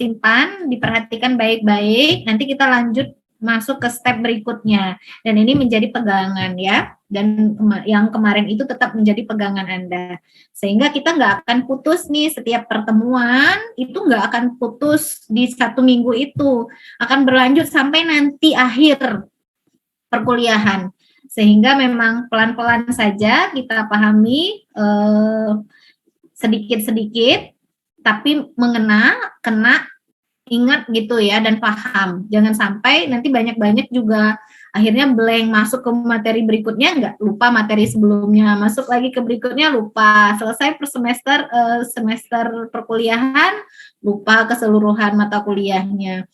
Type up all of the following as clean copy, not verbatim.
simpan, diperhatikan baik-baik, nanti kita lanjut masuk ke step berikutnya. Dan ini menjadi pegangan ya. Dan yang kemarin itu tetap menjadi pegangan Anda. Sehingga kita nggak akan putus nih setiap pertemuan, itu nggak akan putus di 1 minggu itu. Akan berlanjut sampai nanti akhir perkuliahan. Sehingga memang pelan-pelan saja kita pahami sedikit-sedikit, tapi kena, ingat gitu ya, dan paham. Jangan sampai nanti banyak-banyak juga akhirnya blank, masuk ke materi berikutnya nggak, lupa materi sebelumnya, masuk lagi ke berikutnya lupa, selesai per semester perkuliahan lupa keseluruhan mata kuliahnya.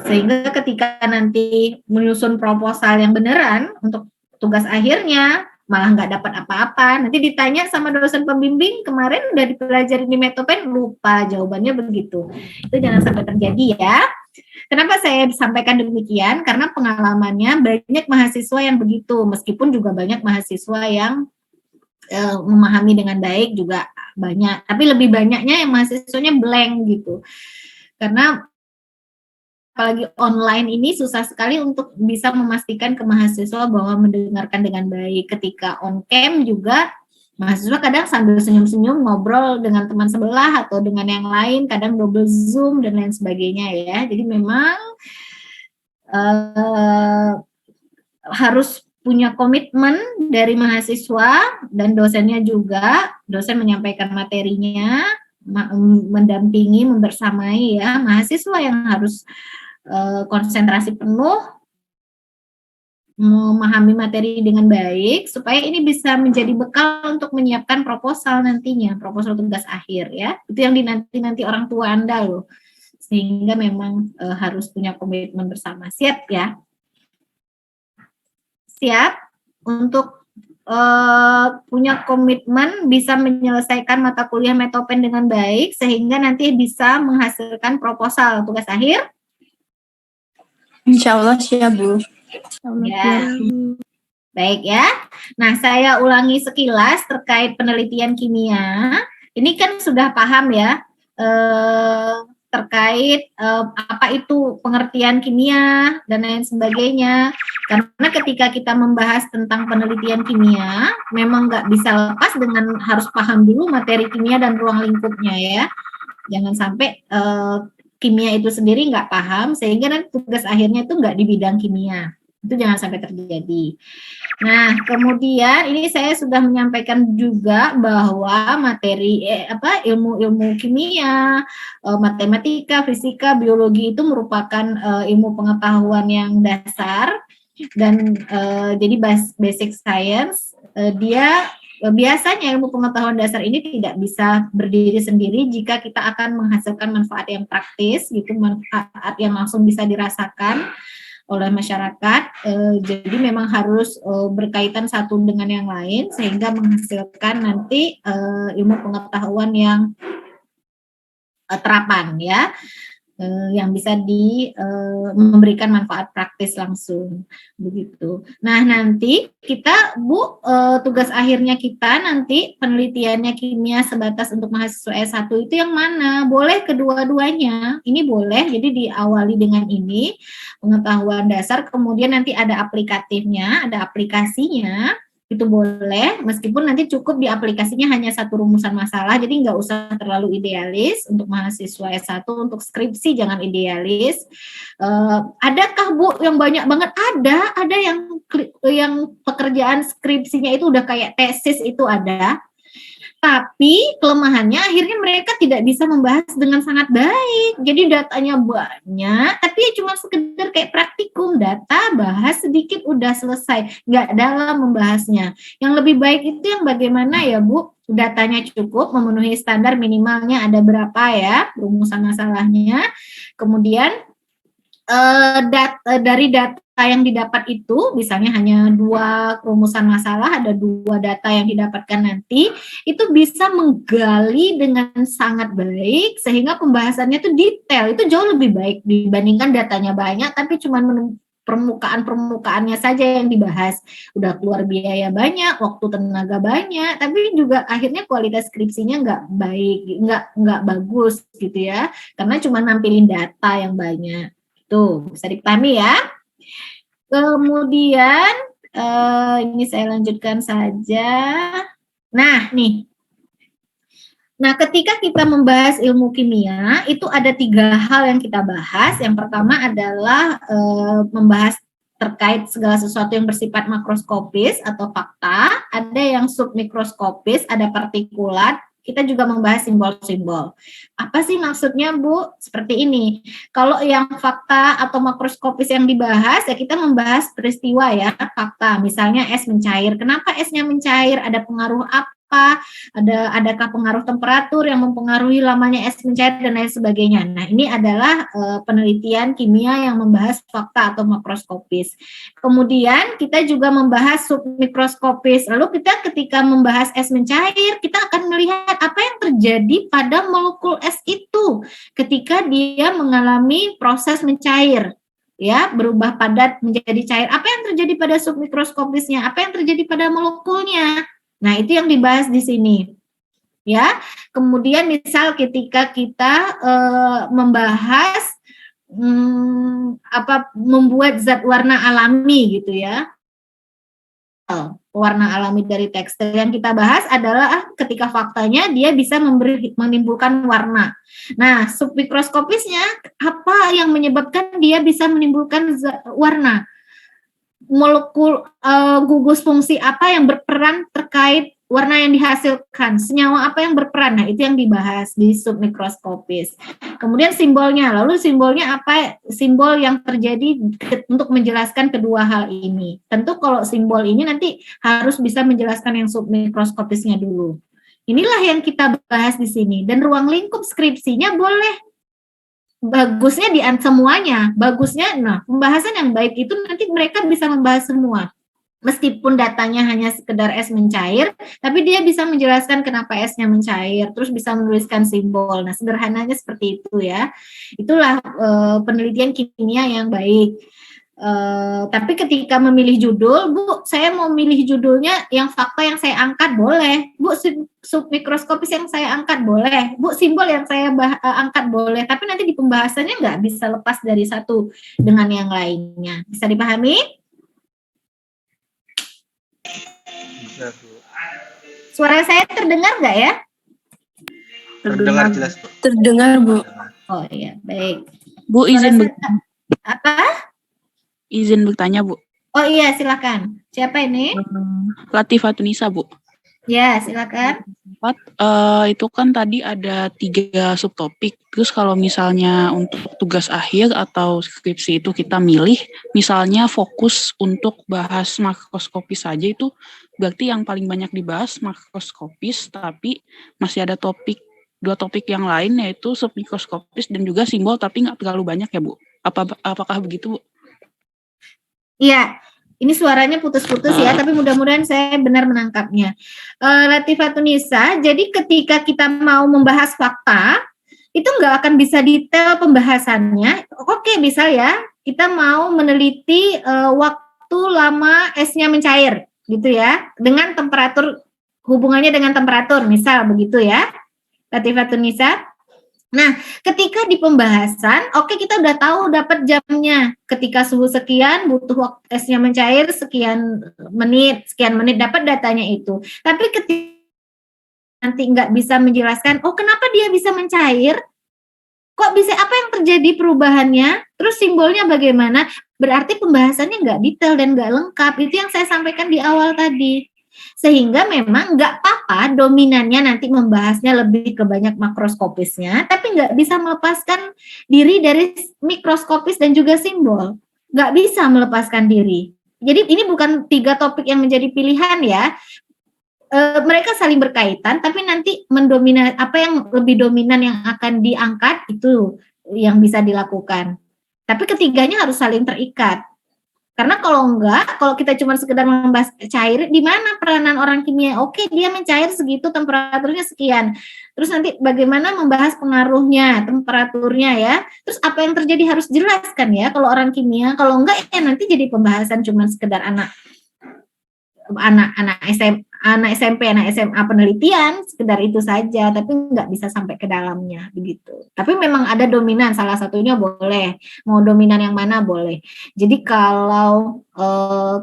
Sehingga ketika nanti menyusun proposal yang beneran untuk tugas akhirnya malah nggak dapat apa-apa. Nanti ditanya sama dosen pembimbing, kemarin udah dipelajari di Metopen, lupa jawabannya begitu. Itu jangan sampai terjadi ya. Kenapa saya sampaikan demikian? Karena pengalamannya banyak mahasiswa yang begitu, meskipun juga banyak mahasiswa yang memahami dengan baik juga banyak. Tapi lebih banyaknya yang mahasiswanya blank gitu. Karena apalagi online ini susah sekali untuk bisa memastikan ke mahasiswa bahwa mendengarkan dengan baik. Ketika on cam juga mahasiswa kadang sambil senyum-senyum ngobrol dengan teman sebelah atau dengan yang lain, kadang double zoom dan lain sebagainya ya. Jadi memang harus punya komitmen dari mahasiswa dan dosennya juga. Dosen menyampaikan materinya, mendampingi, membersamai ya. Mahasiswa yang harus konsentrasi penuh, memahami materi dengan baik, supaya ini bisa menjadi bekal untuk menyiapkan proposal nantinya, proposal tugas akhir ya. Itu yang dinanti-nanti orang tua Anda loh. Sehingga memang harus punya komitmen bersama. Siap ya? Siap untuk punya komitmen bisa menyelesaikan mata kuliah Metopen dengan baik, sehingga nanti bisa menghasilkan proposal tugas akhir. Insya Allah siap, Bu. Ya. Baik ya. Nah, saya ulangi sekilas terkait penelitian kimia. Ini kan sudah paham ya, terkait apa itu pengertian kimia dan lain sebagainya. Karena ketika kita membahas tentang penelitian kimia, memang nggak bisa lepas dengan harus paham dulu materi kimia dan ruang lingkupnya ya. Jangan sampai kimia itu sendiri nggak paham, sehingga nanti tugas akhirnya itu nggak di bidang kimia. Itu jangan sampai terjadi. Nah, kemudian ini saya sudah menyampaikan juga bahwa materi ilmu-ilmu kimia, matematika, fisika, biologi itu merupakan ilmu pengetahuan yang dasar dan jadi basic science. Dia biasanya ilmu pengetahuan dasar ini tidak bisa berdiri sendiri jika kita akan menghasilkan manfaat yang praktis, gitu, manfaat yang langsung bisa dirasakan oleh masyarakat. Jadi memang harus berkaitan satu dengan yang lain sehingga menghasilkan nanti ilmu pengetahuan yang terapan ya. Yang bisa memberikan manfaat praktis langsung begitu. Nah, nanti kita Bu, tugas akhirnya kita nanti penelitiannya kimia sebatas untuk mahasiswa S1 itu yang mana? Boleh kedua-duanya. Ini boleh, jadi diawali dengan ini pengetahuan dasar, kemudian nanti ada aplikatifnya, ada aplikasinya. Itu boleh, meskipun nanti cukup di aplikasinya hanya satu rumusan masalah, jadi nggak usah terlalu idealis untuk mahasiswa S1, untuk skripsi jangan idealis. Adakah Bu yang banyak banget? Ada yang pekerjaan skripsinya itu udah kayak tesis itu ada, tapi kelemahannya akhirnya mereka tidak bisa membahas dengan sangat baik. Jadi datanya banyak, tapi cuma sekedar kayak praktikum, data, bahas sedikit, udah selesai. Nggak dalam membahasnya. Yang lebih baik itu yang bagaimana ya Bu? Datanya cukup, memenuhi standar minimalnya ada berapa ya, rumusan masalahnya. Kemudian dari data yang didapat itu, misalnya hanya 2 rumusan masalah, ada 2 data yang didapatkan nanti, itu bisa menggali dengan sangat baik, sehingga pembahasannya itu detail, itu jauh lebih baik dibandingkan datanya banyak, tapi cuma permukaannya saja yang dibahas. Udah keluar biaya banyak, waktu tenaga banyak, tapi juga akhirnya kualitas skripsinya nggak baik, nggak bagus gitu ya, karena cuma nampilin data yang banyak. Tuh, bisa dipahami ya. Kemudian, ini saya lanjutkan saja. Nah, nih. Nah, ketika kita membahas ilmu kimia, itu ada 3 hal yang kita bahas. Yang pertama adalah membahas terkait segala sesuatu yang bersifat makroskopis atau fakta, ada yang submikroskopis, ada partikulat, kita juga membahas simbol-simbol. Apa sih maksudnya, Bu? Seperti ini. Kalau yang fakta atau makroskopis yang dibahas, ya kita membahas peristiwa ya, fakta. Misalnya es mencair. Kenapa esnya mencair? Ada pengaruh apa? Adakah pengaruh temperatur yang mempengaruhi lamanya es mencair dan lain sebagainya. Nah, ini adalah penelitian kimia yang membahas fakta atau makroskopis. Kemudian kita juga membahas submikroskopis. Lalu kita ketika membahas es mencair, kita akan melihat apa yang terjadi pada molekul es itu ketika dia mengalami proses mencair. Ya, berubah padat menjadi cair. Apa yang terjadi pada submikroskopisnya? Apa yang terjadi pada molekulnya? Nah, itu yang dibahas di sini. Ya. Kemudian misal ketika kita membahas membuat zat warna alami gitu ya. Warna alami dari tekstil yang kita bahas adalah ketika faktanya dia bisa menimbulkan warna. Nah, submikroskopisnya apa yang menyebabkan dia bisa menimbulkan warna? Molekul gugus fungsi apa yang berperan terkait warna yang dihasilkan, senyawa apa yang berperan. Nah, itu yang dibahas di submikroskopis. Kemudian simbolnya, lalu simbolnya apa? Simbol yang terjadi untuk menjelaskan kedua hal ini. Tentu kalau simbol ini nanti harus bisa menjelaskan yang submikroskopisnya dulu. Inilah yang kita bahas di sini. Dan ruang lingkup skripsinya boleh bagusnya di semuanya, bagusnya, nah pembahasan yang baik itu nanti mereka bisa membahas semua. Meskipun datanya hanya sekedar es mencair, tapi dia bisa menjelaskan kenapa esnya mencair, terus bisa menuliskan simbol. Nah, sederhananya seperti itu ya. Itulah penelitian kimia yang baik. Tapi ketika memilih judul, Bu, saya mau milih judulnya yang fakta yang saya angkat, boleh. Bu, submikroskopis yang saya angkat, boleh. Bu, simbol yang saya angkat, boleh. Tapi nanti di pembahasannya nggak bisa lepas dari satu dengan yang lainnya. Bisa dipahami? Bisa, Bu. Suara saya terdengar nggak ya? Terdengar jelas, Bu. Terdengar, Bu. Oh iya, baik. Bu, izin apa? Izin bertanya, Bu. Oh iya, silakan. Siapa ini? Latifah Tunisa, Bu. Ya, silakan. Itu kan tadi ada 3 subtopik. Terus kalau misalnya untuk tugas akhir atau skripsi itu kita milih, misalnya fokus untuk bahas makroskopis saja, itu berarti yang paling banyak dibahas makroskopis, tapi masih ada 2 topik yang lain, yaitu submikroskopis dan juga simbol, tapi nggak terlalu banyak ya, Bu? Apakah begitu, Bu? Iya, ini suaranya putus-putus ya, tapi mudah-mudahan saya benar menangkapnya. Latifah Tunisa, jadi ketika kita mau membahas fakta, itu nggak akan bisa detail pembahasannya. Oke, bisa ya, kita mau meneliti waktu lama esnya mencair, gitu ya, dengan temperatur, hubungannya dengan temperatur, misal begitu ya, Latifah Tunisa. Nah, ketika di pembahasan, oke, kita udah tahu dapat jamnya. Ketika suhu sekian, butuh waktu esnya mencair sekian menit dapat datanya itu. Tapi ketika nanti nggak bisa menjelaskan, oh kenapa dia bisa mencair? Kok bisa, apa yang terjadi perubahannya? Terus simbolnya bagaimana? Berarti pembahasannya nggak detail dan nggak lengkap. Itu yang saya sampaikan di awal tadi. Sehingga memang nggak apa-apa dominannya nanti membahasnya lebih ke banyak makroskopisnya, tapi nggak bisa melepaskan diri dari mikroskopis dan juga simbol. Nggak bisa melepaskan diri. Jadi ini bukan 3 topik yang menjadi pilihan ya. Mereka saling berkaitan, tapi nanti mendominan, apa yang lebih dominan yang akan diangkat itu yang bisa dilakukan. Tapi ketiganya harus saling terikat. Karena kalau kita cuma sekedar membahas cair, di mana peranan orang kimia? Oke, dia mencair segitu, temperaturnya sekian. Terus nanti bagaimana membahas pengaruhnya, temperaturnya ya. Terus apa yang terjadi harus jelaskan ya kalau orang kimia. Kalau enggak ya nanti jadi pembahasan cuma sekedar anak SMP, anak SMA penelitian, sekedar itu saja, tapi nggak bisa sampai ke dalamnya begitu. Tapi memang ada dominan, salah satunya boleh, mau dominan yang mana boleh. Jadi kalau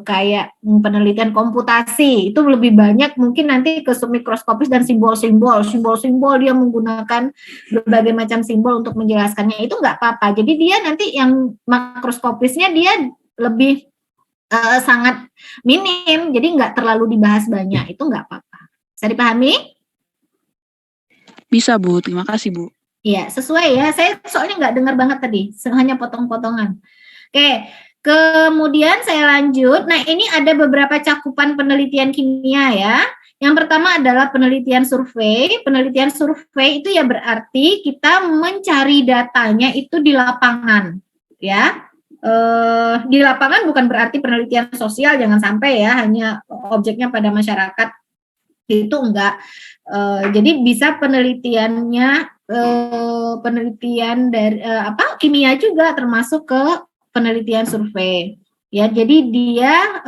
kayak penelitian komputasi itu lebih banyak mungkin nanti ke submikroskopis dan simbol-simbol dia menggunakan berbagai macam simbol untuk menjelaskannya, itu nggak apa-apa. Jadi dia nanti yang makroskopisnya dia lebih sangat minim, jadi nggak terlalu dibahas banyak, itu nggak apa-apa. Bisa dipahami? Bisa Bu, terima kasih Bu. Iya, sesuai ya. Saya soalnya nggak dengar banget tadi, hanya potong-potongan. Oke, kemudian saya lanjut. Nah, ini ada beberapa cakupan penelitian kimia ya. Yang pertama adalah penelitian survei. Penelitian survei itu ya berarti kita mencari datanya itu di lapangan, ya. Di lapangan bukan berarti penelitian sosial, jangan sampai ya hanya objeknya pada masyarakat, itu enggak. Jadi bisa penelitiannya penelitian dari kimia juga termasuk ke penelitian survei ya. Jadi dia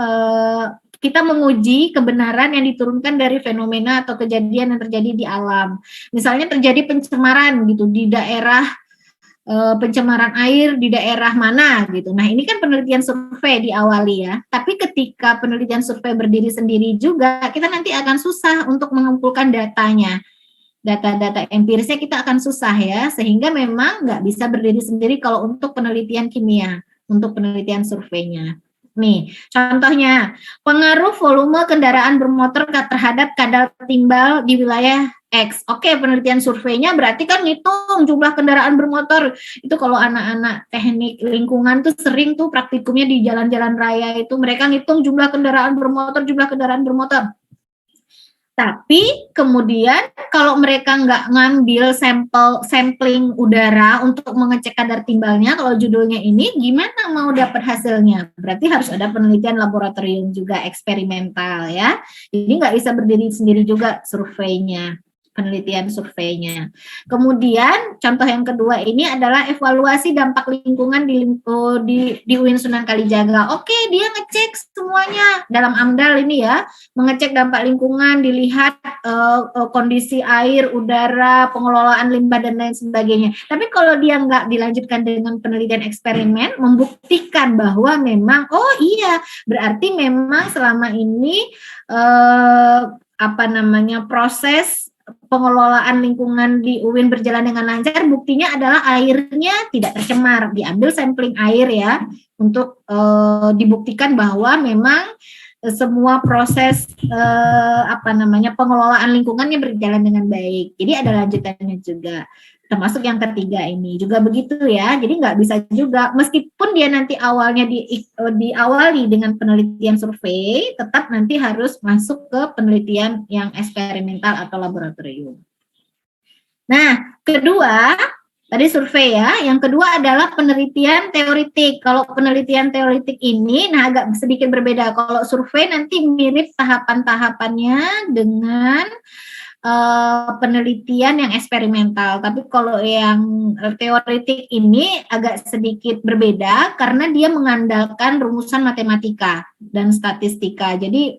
kita menguji kebenaran yang diturunkan dari fenomena atau kejadian yang terjadi di alam. Misalnya terjadi pencemaran gitu di daerah, pencemaran air di daerah mana gitu. Nah, ini kan penelitian survei diawali ya. Tapi ketika penelitian survei berdiri sendiri juga, kita nanti akan susah untuk mengumpulkan datanya. Data-data empirisnya kita akan susah ya, sehingga memang nggak bisa berdiri sendiri kalau untuk penelitian kimia, untuk penelitian surveinya. Nih, contohnya, pengaruh volume kendaraan bermotor terhadap kadar timbal di wilayah X. Oke, penelitian surveinya berarti kan ngitung jumlah kendaraan bermotor. Itu kalau anak-anak teknik lingkungan tuh sering tuh praktikumnya di jalan-jalan raya itu mereka ngitung jumlah kendaraan bermotor. Tapi kemudian kalau mereka nggak ngambil sampling udara untuk mengecek kadar timbalnya, kalau judulnya ini gimana mau dapat hasilnya? Berarti harus ada penelitian laboratorium juga, eksperimental ya. Jadi nggak bisa berdiri sendiri juga surveinya, penelitian surveinya. Kemudian contoh yang kedua ini adalah evaluasi dampak lingkungan di UIN Sunan Kalijaga. Oke, dia ngecek semuanya dalam AMDAL ini ya, mengecek dampak lingkungan, dilihat kondisi air, udara, pengelolaan limbah dan lain sebagainya. Tapi kalau dia nggak dilanjutkan dengan penelitian eksperimen, membuktikan bahwa memang oh iya, berarti memang selama ini proses pengelolaan lingkungan di UIN berjalan dengan lancar, buktinya adalah airnya tidak tercemar. Diambil sampling air ya untuk dibuktikan bahwa memang semua proses pengelolaan lingkungannya berjalan dengan baik. Jadi ada lanjutannya juga. Termasuk yang ketiga ini juga begitu ya. Jadi nggak bisa juga, meskipun dia nanti awalnya diawali dengan penelitian survei, tetap nanti harus masuk ke penelitian yang eksperimental atau laboratorium. Nah, kedua, tadi survei ya. Yang kedua adalah penelitian teoritik. Kalau penelitian teoritik ini, nah agak sedikit berbeda. Kalau survei nanti mirip tahapan-tahapannya dengan penelitian yang eksperimental, tapi kalau yang teoritik ini agak sedikit berbeda karena dia mengandalkan rumusan matematika dan statistika. Jadi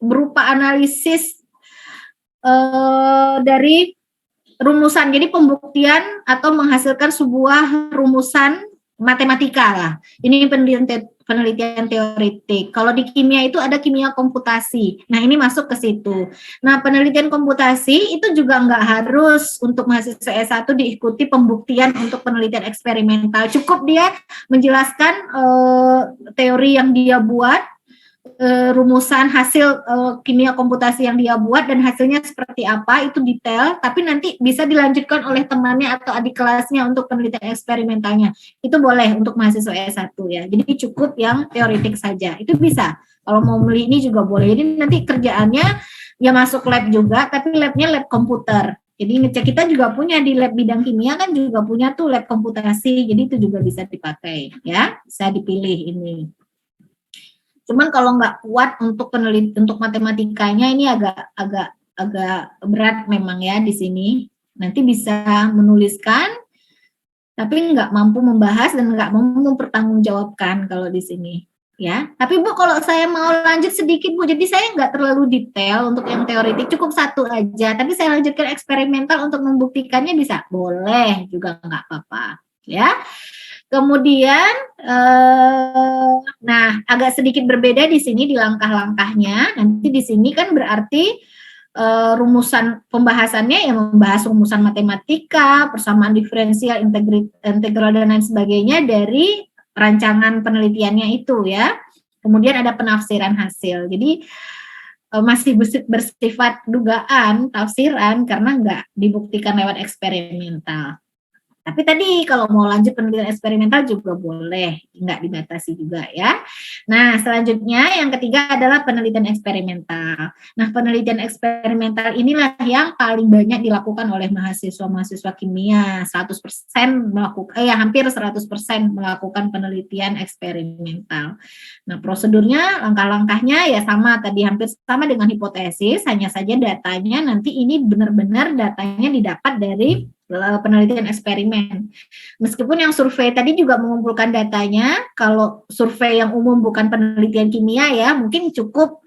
berupa analisis dari rumusan, jadi pembuktian atau menghasilkan sebuah rumusan matematika lah. Ini penelitian teoritik. Kalau di kimia itu ada kimia komputasi. Nah, ini masuk ke situ. Nah, penelitian komputasi itu juga nggak harus untuk mahasiswa S1 diikuti pembuktian untuk penelitian eksperimental. Cukup dia menjelaskan teori yang dia buat, rumusan hasil kimia komputasi yang dia buat dan hasilnya seperti apa, itu detail, tapi nanti bisa dilanjutkan oleh temannya atau adik kelasnya untuk penelitian eksperimentalnya. Itu boleh untuk mahasiswa S1 ya. Jadi cukup yang teoritik saja. Itu bisa. Kalau mau beli ini juga boleh. Jadi nanti kerjaannya ya masuk lab juga, tapi labnya lab komputer. Jadi ngecek kita juga punya di lab bidang kimia kan juga punya tuh lab komputasi, jadi itu juga bisa dipakai ya, bisa dipilih ini. Cuman kalau nggak kuat untuk untuk matematikanya ini agak berat memang ya di sini. Nanti bisa menuliskan tapi nggak mampu membahas dan nggak mampu mempertanggungjawabkan kalau di sini. Ya, tapi Bu kalau saya mau lanjut sedikit Bu, jadi saya nggak terlalu detail untuk yang teoritik, cukup satu aja, tapi saya lanjutkan eksperimental untuk membuktikannya bisa, boleh juga nggak apa-apa, ya. Kemudian, nah agak sedikit berbeda di sini di langkah-langkahnya, nanti di sini kan berarti rumusan pembahasannya yang membahas rumusan matematika, persamaan diferensial, integral dan lain sebagainya dari rancangan penelitiannya itu ya. Kemudian ada penafsiran hasil. Jadi masih bersifat dugaan, tafsiran karena nggak dibuktikan lewat eksperimental. Tapi tadi kalau mau lanjut penelitian eksperimental juga boleh, nggak dibatasi juga ya. Nah, selanjutnya yang ketiga adalah penelitian eksperimental. Nah, penelitian eksperimental inilah yang paling banyak dilakukan oleh mahasiswa-mahasiswa kimia, 100% melakukan, hampir 100% melakukan penelitian eksperimental. Nah, prosedurnya, langkah-langkahnya ya sama tadi, hampir sama dengan hipotesis, hanya saja datanya nanti ini benar-benar datanya didapat dari penelitian eksperimen. Meskipun yang survei tadi juga mengumpulkan datanya, kalau survei yang umum bukan penelitian kimia ya, mungkin cukup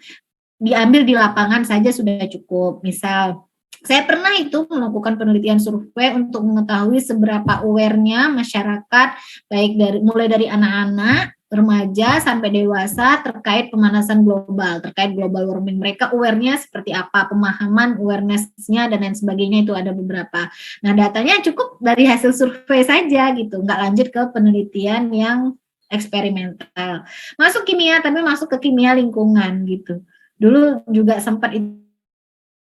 diambil di lapangan saja sudah cukup. Misal, saya pernah itu melakukan penelitian survei untuk mengetahui seberapa aware-nya masyarakat, baik mulai dari anak-anak, remaja sampai dewasa terkait pemanasan global, terkait global warming. Mereka aware-nya seperti apa, pemahaman awareness-nya dan lain sebagainya itu ada beberapa. Nah, datanya cukup dari hasil survei saja gitu, nggak lanjut ke penelitian yang eksperimental. Masuk kimia tapi masuk ke kimia lingkungan gitu. Dulu juga sempat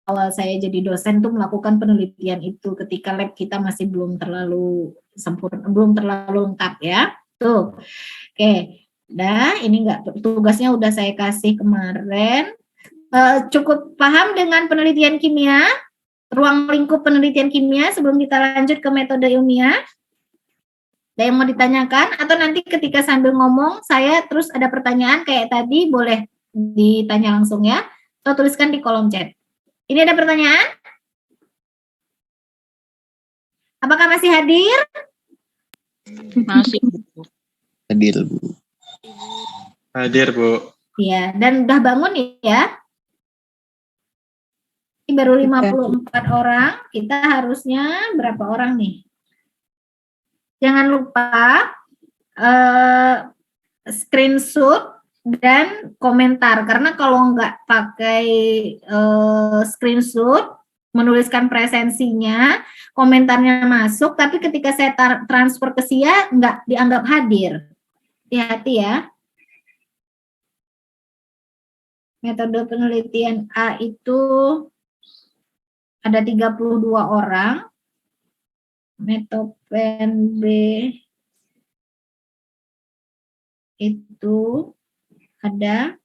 awal saya jadi dosen tuh melakukan penelitian itu ketika lab kita masih belum terlalu sempurna, belum terlalu lengkap ya. Tuh. Oke. Nah, ini enggak tugasnya udah saya kasih kemarin. Cukup paham dengan penelitian kimia? Ruang lingkup penelitian kimia sebelum kita lanjut ke metode ilmiah? Ada yang mau ditanyakan? Atau nanti ketika sambil ngomong saya terus ada pertanyaan kayak tadi boleh ditanya langsung ya, atau tuliskan di kolom chat. Ini ada pertanyaan? Apakah masih hadir? Masih. Hadir, Bu. Hadir, Bu. Iya, dan udah bangun ya? Ini baru 54 orang, kita harusnya berapa orang nih? Jangan lupa screenshot dan komentar, karena kalau nggak pakai screenshot, menuliskan presensinya, komentarnya masuk, tapi ketika saya transfer ke SIA nggak dianggap hadir. Hati-hati ya. Metode penelitian A itu ada 32 orang. Metode B itu ada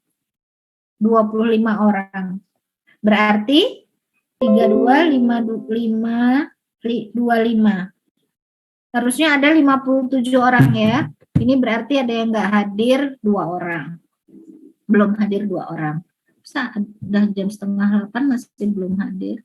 25 orang. Berarti 32, 5, 25. Harusnya ada 57 orang ya. Ini berarti ada yang nggak hadir 2 orang. Belum hadir 2 orang. Udah jam 7:30 masih belum hadir.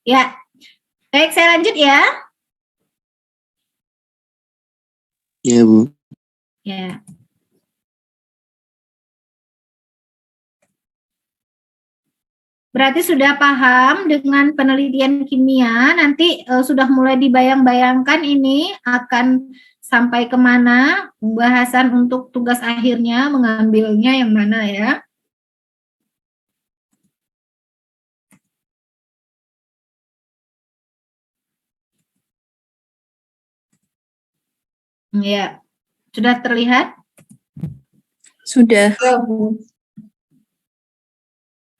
Ya, baik saya lanjut ya. Ya, Bu. Ya. Berarti sudah paham dengan penelitian kimia, nanti sudah mulai dibayang-bayangkan ini akan sampai kemana, bahasan untuk tugas akhirnya, mengambilnya yang mana ya. Ya, sudah terlihat? Sudah.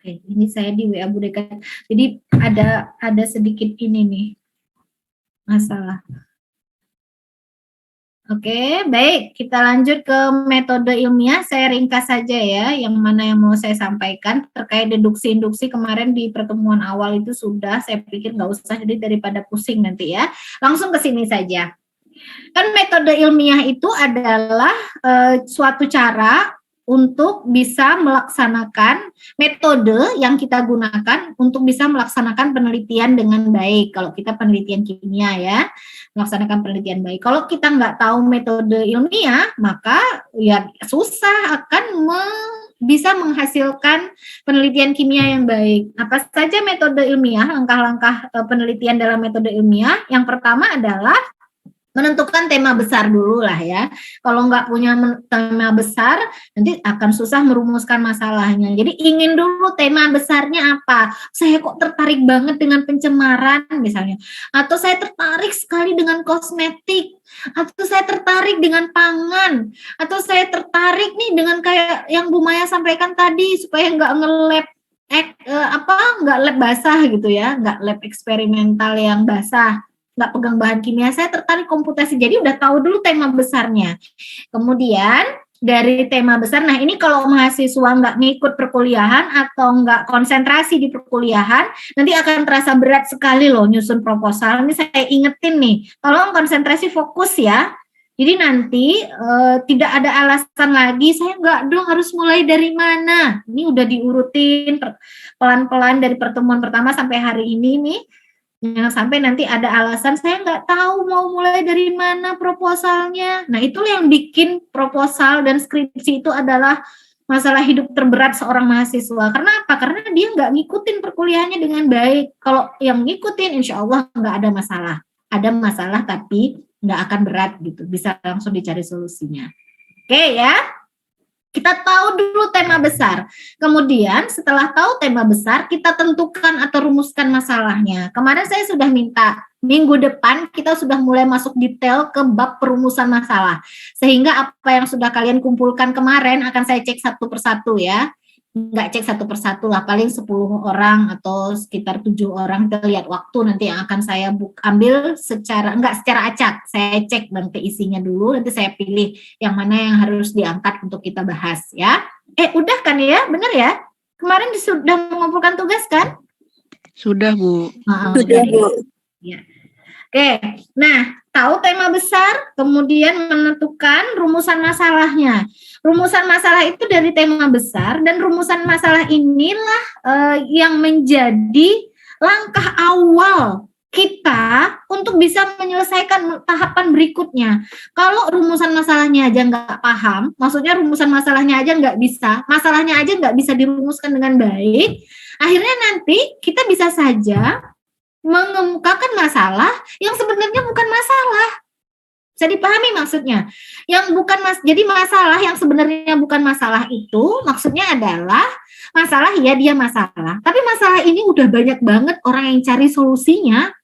Oke, ini saya di WA Bu Deka. Jadi ada sedikit ini nih masalah. Oke, baik. Kita lanjut ke metode ilmiah. Saya ringkas saja ya, yang mana yang mau saya sampaikan terkait deduksi-induksi kemarin di pertemuan awal itu sudah. Saya pikir nggak usah, jadi daripada pusing nanti ya. Langsung ke sini saja. Kan metode ilmiah itu adalah suatu cara untuk bisa melaksanakan metode yang kita gunakan untuk bisa melaksanakan penelitian dengan baik. Kalau kita penelitian kimia ya, melaksanakan penelitian baik. Kalau kita nggak tahu metode ilmiah, maka ya susah akan bisa menghasilkan penelitian kimia yang baik. Apa saja metode ilmiah, langkah-langkah penelitian dalam metode ilmiah? Yang pertama adalah menentukan tema besar dulu lah ya. Kalau nggak punya tema besar, nanti akan susah merumuskan masalahnya. Jadi ingin dulu tema besarnya apa. Saya kok tertarik banget dengan pencemaran misalnya. Atau saya tertarik sekali dengan kosmetik. Atau saya tertarik dengan pangan. Atau saya tertarik nih dengan kayak yang Bu Maya sampaikan tadi, supaya nggak nge-lab nggak lab basah gitu ya, nggak lab eksperimental yang basah, nggak pegang bahan kimia, saya tertarik komputasi. Jadi udah tahu dulu tema besarnya. Kemudian dari tema besar, nah ini kalau mahasiswa nggak ngikut perkuliahan atau nggak konsentrasi di perkuliahan, nanti akan terasa berat sekali loh nyusun proposal. Ini saya ingetin nih, tolong konsentrasi fokus ya. Jadi nanti tidak ada alasan lagi, saya nggak dong harus mulai dari mana. Ini udah diurutin pelan-pelan dari pertemuan pertama sampai hari ini nih. Jangan sampai nanti ada alasan saya nggak tahu mau mulai dari mana proposalnya. Nah itulah yang bikin proposal dan skripsi itu adalah masalah hidup terberat seorang mahasiswa. Karena apa? Karena dia nggak ngikutin perkuliahannya dengan baik. Kalau yang ngikutin insya Allah nggak ada masalah. Ada masalah tapi nggak akan berat gitu. Bisa langsung dicari solusinya. Oke ya. Kita tahu dulu tema besar. Kemudian setelah tahu tema besar, kita tentukan atau rumuskan masalahnya. Kemarin saya sudah minta, minggu depan kita sudah mulai masuk detail ke bab perumusan masalah. Sehingga apa yang sudah kalian kumpulkan kemarin akan saya cek satu persatu ya. Nggak cek satu persatu lah, paling 10 orang atau sekitar 7 orang. Kita lihat waktu nanti yang akan saya ambil secara acak. Saya cek nanti isinya dulu, nanti saya pilih yang mana yang harus diangkat untuk kita bahas ya. Udah kan ya, benar ya? Kemarin sudah mengumpulkan tugas kan? Sudah, Bu. Sudah, Bu. Ya. Oke, nah tahu tema besar, kemudian menentukan rumusan masalahnya. Rumusan masalah itu dari tema besar, dan rumusan masalah inilah yang menjadi langkah awal kita untuk bisa menyelesaikan tahapan berikutnya. Kalau rumusan masalahnya aja nggak paham, maksudnya rumusan masalahnya aja nggak bisa, masalahnya aja nggak bisa dirumuskan dengan baik, akhirnya nanti kita bisa saja mengemukakan masalah yang sebenarnya bukan masalah. Bisa dipahami maksudnya? Yang bukan jadi masalah yang sebenarnya bukan masalah itu maksudnya adalah masalah ya dia masalah. Tapi masalah ini udah banyak banget orang yang cari solusinya.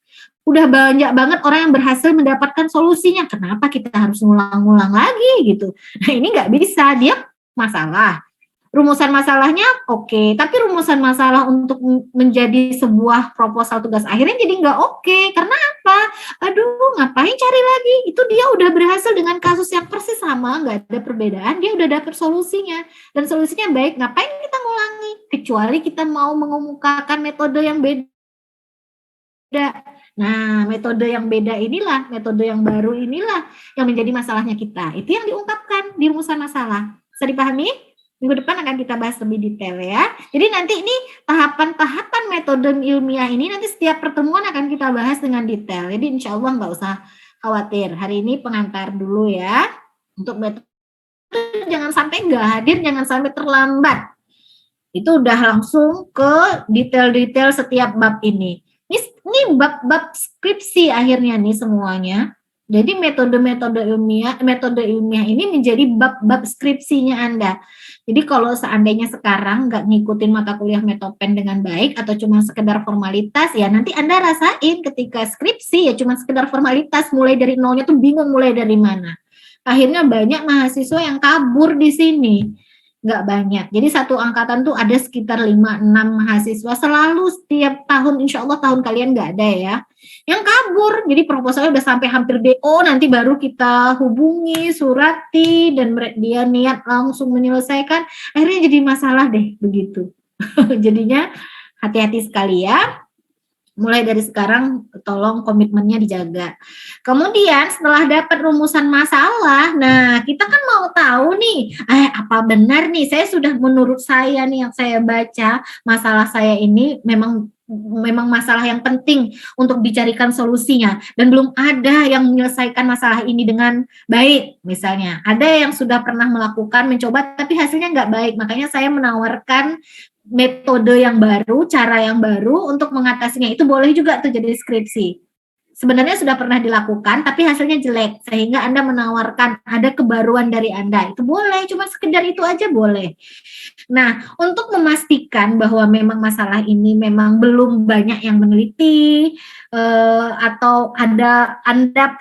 Udah banyak banget orang yang berhasil mendapatkan solusinya. Kenapa kita harus ngulang-ngulang lagi gitu? Nah, ini nggak bisa, dia masalah. Rumusan masalahnya oke, tapi rumusan masalah untuk menjadi sebuah proposal tugas akhirnya jadi nggak oke. Karena apa? Aduh, ngapain cari lagi? Itu dia udah berhasil dengan kasus yang persis sama, nggak ada perbedaan, dia udah dapet solusinya. Dan solusinya baik, ngapain kita ngulangi? Kecuali kita mau mengemukakan metode yang beda. Nah, metode yang beda inilah, metode yang baru inilah yang menjadi masalahnya kita. Itu yang diungkapkan di rumusan masalah. Bisa dipahami? Minggu depan akan kita bahas lebih detail ya. Jadi nanti ini tahapan-tahapan metode ilmiah ini nanti setiap pertemuan akan kita bahas dengan detail. Jadi insya Allah nggak usah khawatir. Hari ini pengantar dulu ya. Untuk metode jangan sampai nggak hadir, jangan sampai terlambat. Itu udah langsung ke detail-detail setiap bab ini. Ini bab-bab skripsi akhirnya nih semuanya. Jadi metode ilmiah ini menjadi bab-bab skripsinya Anda. Jadi kalau seandainya sekarang nggak ngikutin mata kuliah Metopen dengan baik atau cuma sekedar formalitas, ya nanti Anda rasain ketika skripsi ya cuma sekedar formalitas, mulai dari nolnya tuh bingung mulai dari mana. Akhirnya banyak mahasiswa yang kabur di sini. nggak banyak. Jadi satu angkatan tuh ada sekitar 5-6 mahasiswa selalu setiap tahun, insya Allah tahun kalian nggak ada ya. Yang kabur, jadi proposalnya udah sampai hampir DO, nanti baru kita hubungi, surati, dan dia niat langsung menyelesaikan, akhirnya jadi masalah deh begitu. Jadinya hati-hati sekali ya. Mulai dari sekarang tolong komitmennya dijaga. Kemudian setelah dapat rumusan masalah, nah kita kan mau tahu nih, apa benar nih saya sudah menurut saya nih yang saya baca masalah saya ini memang masalah yang penting untuk dicarikan solusinya dan belum ada yang menyelesaikan masalah ini dengan baik misalnya. Ada yang sudah pernah melakukan mencoba tapi hasilnya nggak baik, makanya saya menawarkan metode yang baru, cara yang baru untuk mengatasinya. Itu boleh juga tuh jadi skripsi. Sebenarnya sudah pernah dilakukan tapi hasilnya jelek sehingga Anda menawarkan ada kebaruan dari Anda. Itu boleh, cuma sekedar itu aja boleh. Nah, untuk memastikan bahwa memang masalah ini memang belum banyak yang meneliti atau Anda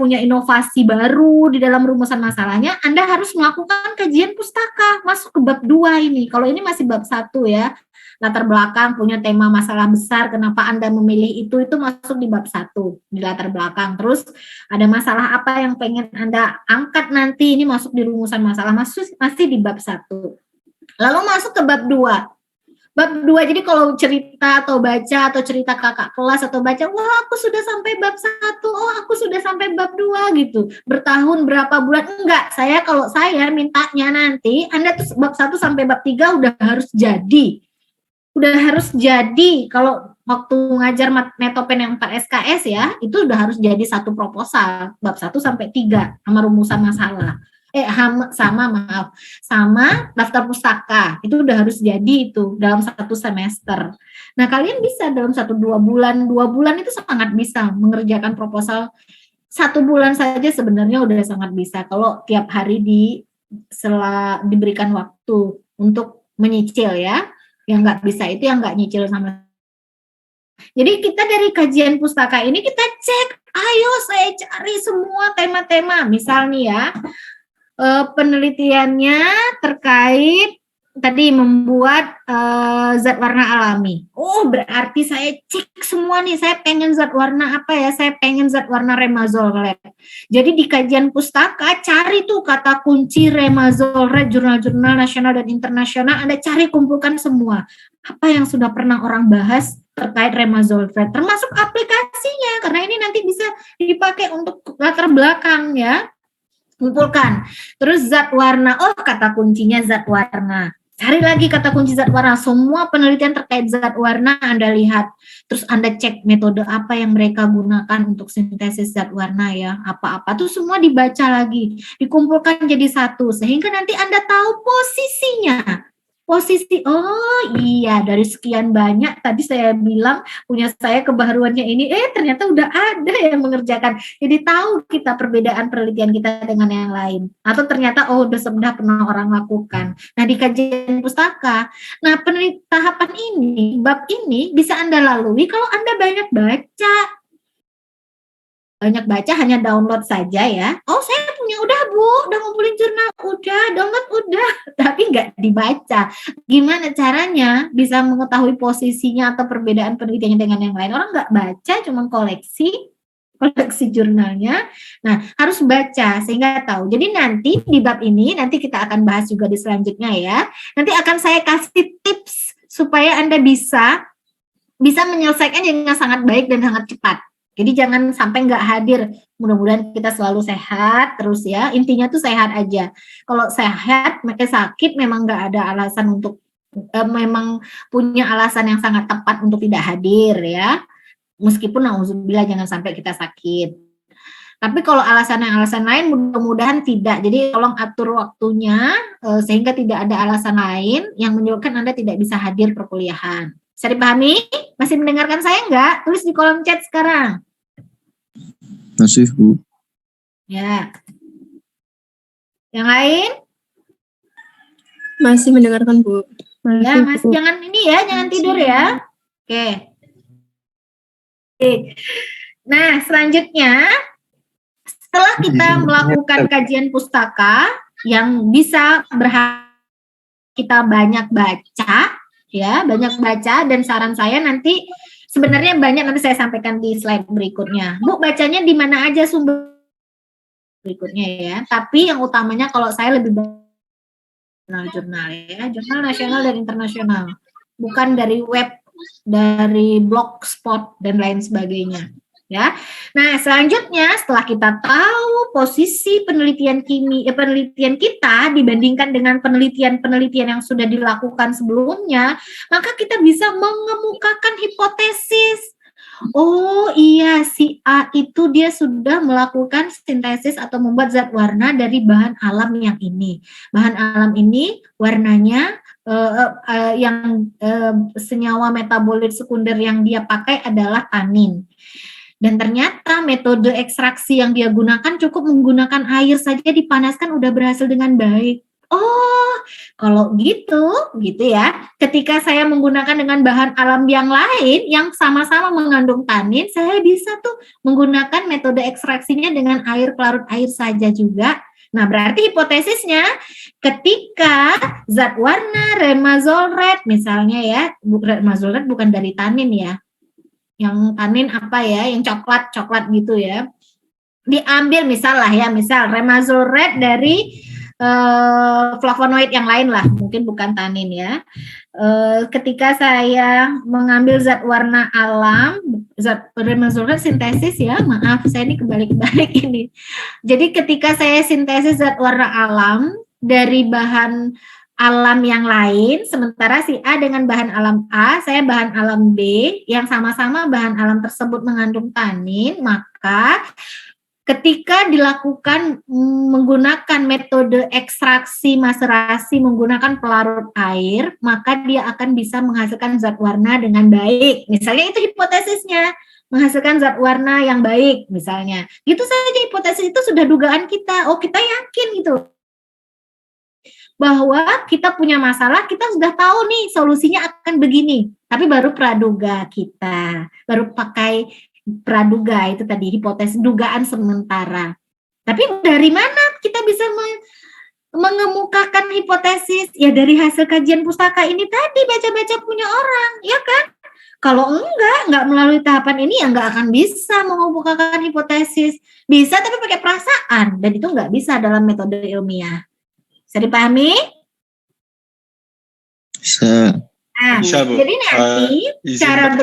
punya inovasi baru di dalam rumusan masalahnya, Anda harus melakukan kajian pustaka masuk ke bab 2 ini. Kalau ini masih bab 1 ya. Latar belakang punya tema masalah besar, kenapa Anda memilih itu masuk di bab 1 di latar belakang. Terus ada masalah apa yang pengen Anda angkat nanti, ini masuk di rumusan masalah, masih di bab 1. Lalu masuk ke bab 2. Bab 2, jadi kalau cerita atau baca atau cerita kakak kelas atau baca, wah aku sudah sampai bab 1, oh aku sudah sampai bab 2 gitu. Bertahun berapa bulan, enggak. Kalau saya mintanya nanti Anda tuh bab 1 sampai bab 3 udah harus jadi. Kalau waktu ngajar Metopen yang 4 SKS ya, itu udah harus jadi satu proposal bab 1 sampai 3 sama rumusan masalah. Sama daftar pustaka. Itu udah harus jadi itu dalam 1 semester. Nah, kalian bisa dalam 1-2 bulan, 2 bulan itu sangat bisa mengerjakan proposal. 1 bulan saja sebenarnya udah sangat bisa kalau tiap hari diberikan waktu untuk menyicil ya. Yang nggak bisa itu yang nggak nyicil sama. Jadi kita dari kajian pustaka ini kita cek, ayo saya cari semua tema-tema. Misal nih ya, penelitiannya terkait tadi membuat zat warna alami. Oh, berarti saya cek semua nih, saya pengen zat warna apa ya? Saya pengen zat warna remazol red. Jadi di kajian pustaka cari tuh kata kunci remazol red, jurnal-jurnal nasional dan internasional, Anda cari, kumpulkan semua. Apa yang sudah pernah orang bahas terkait remazol red, termasuk aplikasinya, karena ini nanti bisa dipakai untuk latar belakang ya. Kumpulkan. Terus zat warna, oh kata kuncinya zat warna. Cari lagi kata kunci zat warna, semua penelitian terkait zat warna Anda lihat. Terus Anda cek metode apa yang mereka gunakan untuk sintesis zat warna ya, apa-apa tuh semua dibaca lagi, dikumpulkan jadi satu, sehingga nanti Anda tahu posisinya. Oh iya, dari sekian banyak tadi saya bilang punya saya kebaruannya ini, ternyata udah ada yang mengerjakan. Jadi tahu kita perbedaan penelitian kita dengan yang lain. Atau ternyata sudah pernah orang lakukan. Nah, di kajian pustaka, nah tahapan ini, bab ini bisa Anda lalui kalau Anda banyak baca. Hanya download saja ya. Oh, saya punya, udah Bu, udah ngumpulin jurnal, udah, download udah, tapi nggak dibaca. Gimana caranya bisa mengetahui posisinya atau perbedaan penelitiannya dengan yang lain? Orang nggak baca, cuma koleksi jurnalnya. Nah, harus baca sehingga tahu. Jadi nanti di bab ini, nanti kita akan bahas juga di selanjutnya ya. Nanti akan saya kasih tips supaya Anda bisa menyelesaikan dengan sangat baik dan sangat cepat. Jadi jangan sampai nggak hadir. Mudah-mudahan kita selalu sehat terus ya. Intinya tuh sehat aja. Kalau sehat, sakit memang nggak ada alasan untuk, memang punya alasan yang sangat tepat untuk tidak hadir ya. Meskipun nauzubillah jangan sampai kita sakit. Tapi kalau alasan lain mudah-mudahan tidak. Jadi tolong atur waktunya sehingga tidak ada alasan lain yang menyebabkan Anda tidak bisa hadir perkuliahan. Bisa dipahami? Masih mendengarkan saya enggak? Tulis di kolom chat sekarang. Masih, Bu. Ya. Yang lain? Masih mendengarkan, Bu. Ya, masih jangan ini ya, jangan tidur ya. Oke. Nah, selanjutnya setelah kita melakukan kajian pustaka yang bisa kita banyak baca, ya, banyak baca, dan saran saya nanti sebenarnya banyak, nanti saya sampaikan di slide berikutnya. Bu, bacanya di mana aja sumber berikutnya ya. Tapi yang utamanya kalau saya lebih jurnal ya, jurnal nasional dan internasional. Bukan dari web, dari blogspot dan lain sebagainya. Ya. Nah, selanjutnya setelah kita tahu posisi penelitian penelitian kita dibandingkan dengan penelitian-penelitian yang sudah dilakukan sebelumnya, maka kita bisa mengemukakan hipotesis. Oh iya, si A itu dia sudah melakukan sintesis atau membuat zat warna dari bahan alam yang ini. Bahan alam ini warnanya yang senyawa metabolit sekunder yang dia pakai adalah tanin. Dan ternyata metode ekstraksi yang dia gunakan cukup menggunakan air saja dipanaskan udah berhasil dengan baik. Oh, kalau gitu ya. Ketika saya menggunakan dengan bahan alam yang lain yang sama-sama mengandung tanin, saya bisa tuh menggunakan metode ekstraksinya dengan air, pelarut air saja juga. Nah, berarti hipotesisnya ketika zat warna remazol red misalnya ya, remazol red bukan dari tanin ya. Yang tanin apa ya, yang coklat gitu ya, diambil misal remazol red dari flavonoid yang lain lah, mungkin bukan tanin ya. Ketika saya mengambil zat warna alam, zat remazol red sintesis ya, maaf saya ini kebalik-balik ini. Jadi ketika saya sintesis zat warna alam dari bahan alam yang lain, sementara si A dengan bahan alam A, saya bahan alam B, yang sama-sama bahan alam tersebut mengandung tanin, maka ketika dilakukan menggunakan metode ekstraksi maserasi menggunakan pelarut air, maka dia akan bisa menghasilkan zat warna dengan baik. Misalnya itu hipotesisnya, menghasilkan zat warna yang baik misalnya. Gitu saja hipotesis itu sudah dugaan kita. Oh, kita yakin gitu bahwa kita punya masalah, kita sudah tahu nih solusinya akan begini, tapi baru praduga kita, baru pakai praduga itu tadi, hipotesis dugaan sementara. Tapi dari mana kita bisa mengemukakan hipotesis? Ya dari hasil kajian pustaka ini tadi, baca-baca punya orang, ya kan? Kalau enggak melalui tahapan ini ya enggak akan bisa mengemukakan hipotesis. Bisa tapi pakai perasaan, dan itu enggak bisa dalam metode ilmiah. Bisa dipahami? Bisa. Nah, Bisa, Bu. jadi nanti cara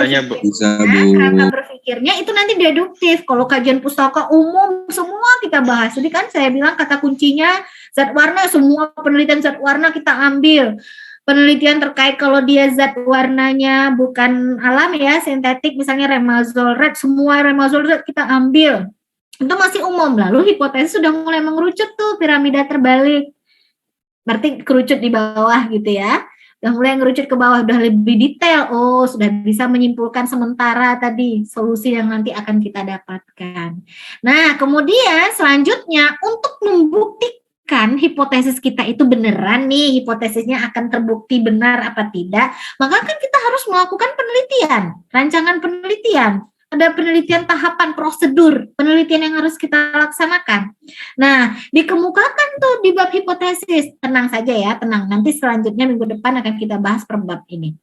berpikirnya itu nanti deduktif. Kalau kajian pustaka umum semua kita bahas. Jadi kan saya bilang kata kuncinya zat warna, semua penelitian zat warna kita ambil. Penelitian terkait kalau dia zat warnanya bukan alam ya, sintetik misalnya remazol red, semua remazol red kita ambil. Itu masih umum. Lalu hipotesis sudah mulai mengerucut tuh, piramida terbalik. Berarti kerucut di bawah gitu ya. Udah mulai ngerucut ke bawah, udah lebih detail. Oh, sudah bisa menyimpulkan sementara tadi solusi yang nanti akan kita dapatkan. Nah, kemudian selanjutnya untuk membuktikan hipotesis kita itu beneran nih, hipotesisnya akan terbukti benar apa tidak, maka kan kita harus melakukan penelitian, rancangan penelitian. Ada penelitian tahapan prosedur penelitian yang harus kita laksanakan. Nah, dikemukakan tuh di bab hipotesis. Tenang saja ya, tenang. Nanti selanjutnya minggu depan akan kita bahas per bab ini.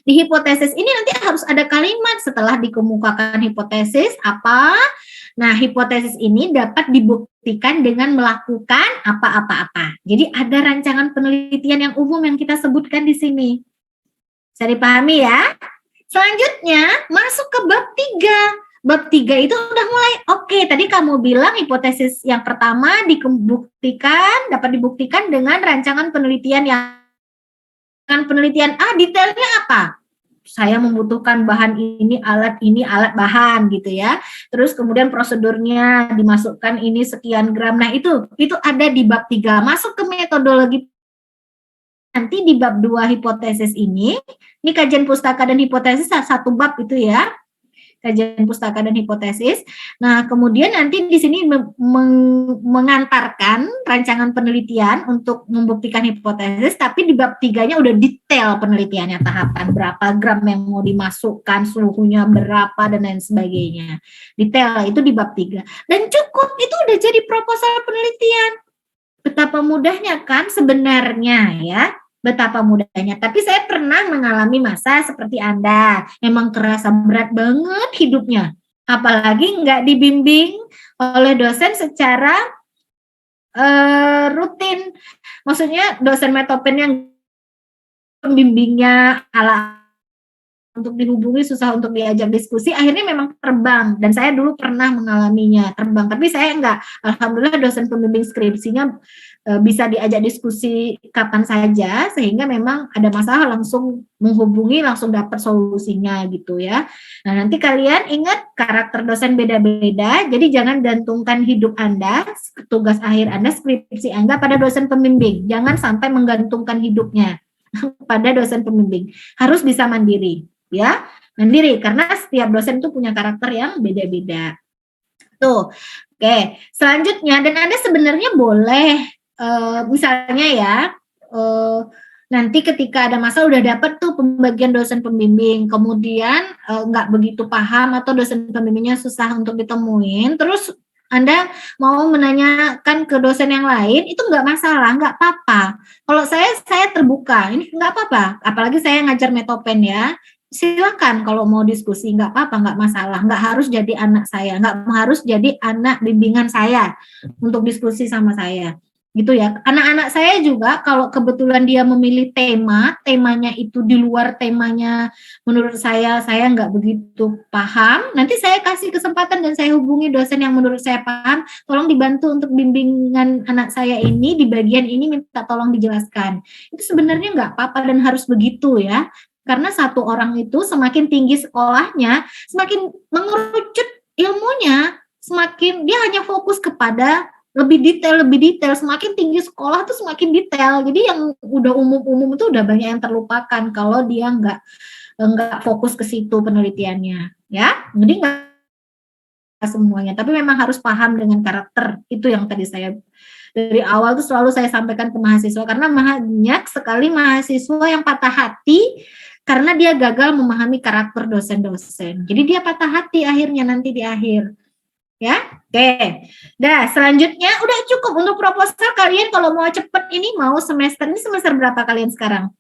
Di hipotesis ini nanti harus ada kalimat setelah dikemukakan hipotesis apa. Nah, hipotesis ini dapat dibuktikan dengan melakukan apa-apa-apa. Jadi ada rancangan penelitian yang umum yang kita sebutkan di sini. Bisa dipahami ya? Selanjutnya masuk ke bab 3. Bab 3 itu udah mulai oke, tadi kamu bilang hipotesis yang pertama dapat dibuktikan dengan rancangan penelitian detailnya apa? Saya membutuhkan bahan ini, alat bahan gitu ya. Terus kemudian prosedurnya dimasukkan ini sekian gram. Nah, itu ada di bab 3. Masuk ke metodologi. Nanti di bab 2 hipotesis ini kajian pustaka dan hipotesis satu bab itu ya, kajian pustaka dan hipotesis. Nah, kemudian nanti di sini mengantarkan rancangan penelitian untuk membuktikan hipotesis, tapi di bab 3-nya udah detail penelitiannya, tahapan berapa gram yang mau dimasukkan, suhunya berapa, dan lain sebagainya. Detail itu di bab 3. Dan cukup, itu udah jadi proposal penelitian. Betapa mudahnya kan sebenarnya ya, betapa mudahnya. Tapi saya pernah mengalami masa seperti Anda, memang kerasa berat banget hidupnya. Apalagi nggak dibimbing oleh dosen secara rutin. Maksudnya dosen Metopen yang pembimbingnya ala untuk dihubungi, susah untuk diajak diskusi, akhirnya memang terbang. Dan saya dulu pernah mengalaminya, terbang. Tapi saya enggak, alhamdulillah dosen pembimbing skripsinya bisa diajak diskusi kapan saja, sehingga memang ada masalah langsung menghubungi, langsung dapat solusinya gitu ya. Nah, nanti kalian ingat karakter dosen beda-beda, jadi jangan gantungkan hidup Anda, tugas akhir Anda, skripsi Anda pada dosen pembimbing. Jangan sampai menggantungkan hidupnya pada dosen pembimbing. Harus bisa mandiri. Ya, mandiri karena setiap dosen itu punya karakter yang beda-beda. Tuh, oke. Selanjutnya, dan Anda sebenarnya boleh, misalnya ya, nanti ketika ada masalah udah dapat tuh pembagian dosen pembimbing, kemudian nggak begitu paham atau dosen pembimbingnya susah untuk ditemuin, terus Anda mau menanyakan ke dosen yang lain, itu nggak masalah, nggak apa-apa. Kalau saya terbuka, ini nggak apa-apa, apalagi saya ngajar Metopen ya. Silakan kalau mau diskusi, nggak apa-apa, nggak masalah, nggak harus jadi anak saya, nggak harus jadi anak bimbingan saya untuk diskusi sama saya, gitu ya. Anak-anak saya juga kalau kebetulan dia memilih temanya itu di luar temanya, menurut saya nggak begitu paham, nanti saya kasih kesempatan dan saya hubungi dosen yang menurut saya paham, tolong dibantu untuk bimbingan anak saya ini, di bagian ini minta tolong dijelaskan. Itu sebenarnya nggak apa-apa dan harus begitu ya. Karena satu orang itu semakin tinggi sekolahnya, semakin mengerucut ilmunya, semakin dia hanya fokus kepada lebih detail, semakin tinggi sekolah tuh semakin detail. Jadi yang udah umum-umum itu udah banyak yang terlupakan kalau dia nggak fokus ke situ penelitiannya, ya. Jadi nggak semuanya, tapi memang harus paham dengan karakter. Itu yang tadi saya dari awal tuh selalu saya sampaikan ke mahasiswa, karena banyak sekali mahasiswa yang patah hati karena dia gagal memahami karakter dosen-dosen. Jadi dia patah hati akhirnya nanti di akhir. Ya, oke. Dah, selanjutnya udah cukup untuk proposal kalian. Kalau mau cepet ini mau semester, ini semester berapa kalian sekarang?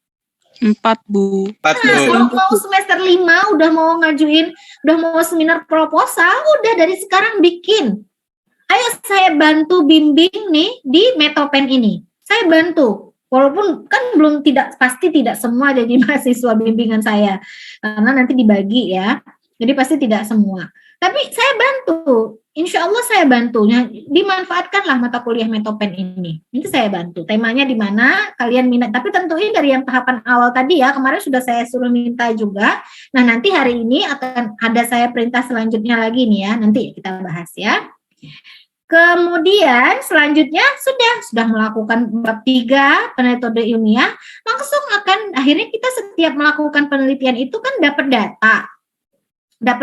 4, Bu. Nah, kalau mau semester 5 udah mau ngajuin, udah mau seminar proposal, udah dari sekarang bikin. Ayo saya bantu bimbing nih di Metopen ini. Saya bantu. Walaupun kan pasti tidak semua jadi mahasiswa bimbingan saya. Karena nanti dibagi ya. Jadi pasti tidak semua. Tapi saya bantu. Insya Allah saya bantunya. Dimanfaatkanlah mata kuliah Metopen ini. Nanti saya bantu. Temanya di mana kalian minat. Tapi tentuin dari yang tahapan awal tadi ya. Kemarin sudah saya suruh minta juga. Nah nanti hari ini akan ada saya perintah selanjutnya lagi nih ya. Nanti kita bahas ya. Kemudian selanjutnya sudah melakukan bab 3 metode ilmiah, langsung akhirnya kita setiap melakukan penelitian itu kan dapat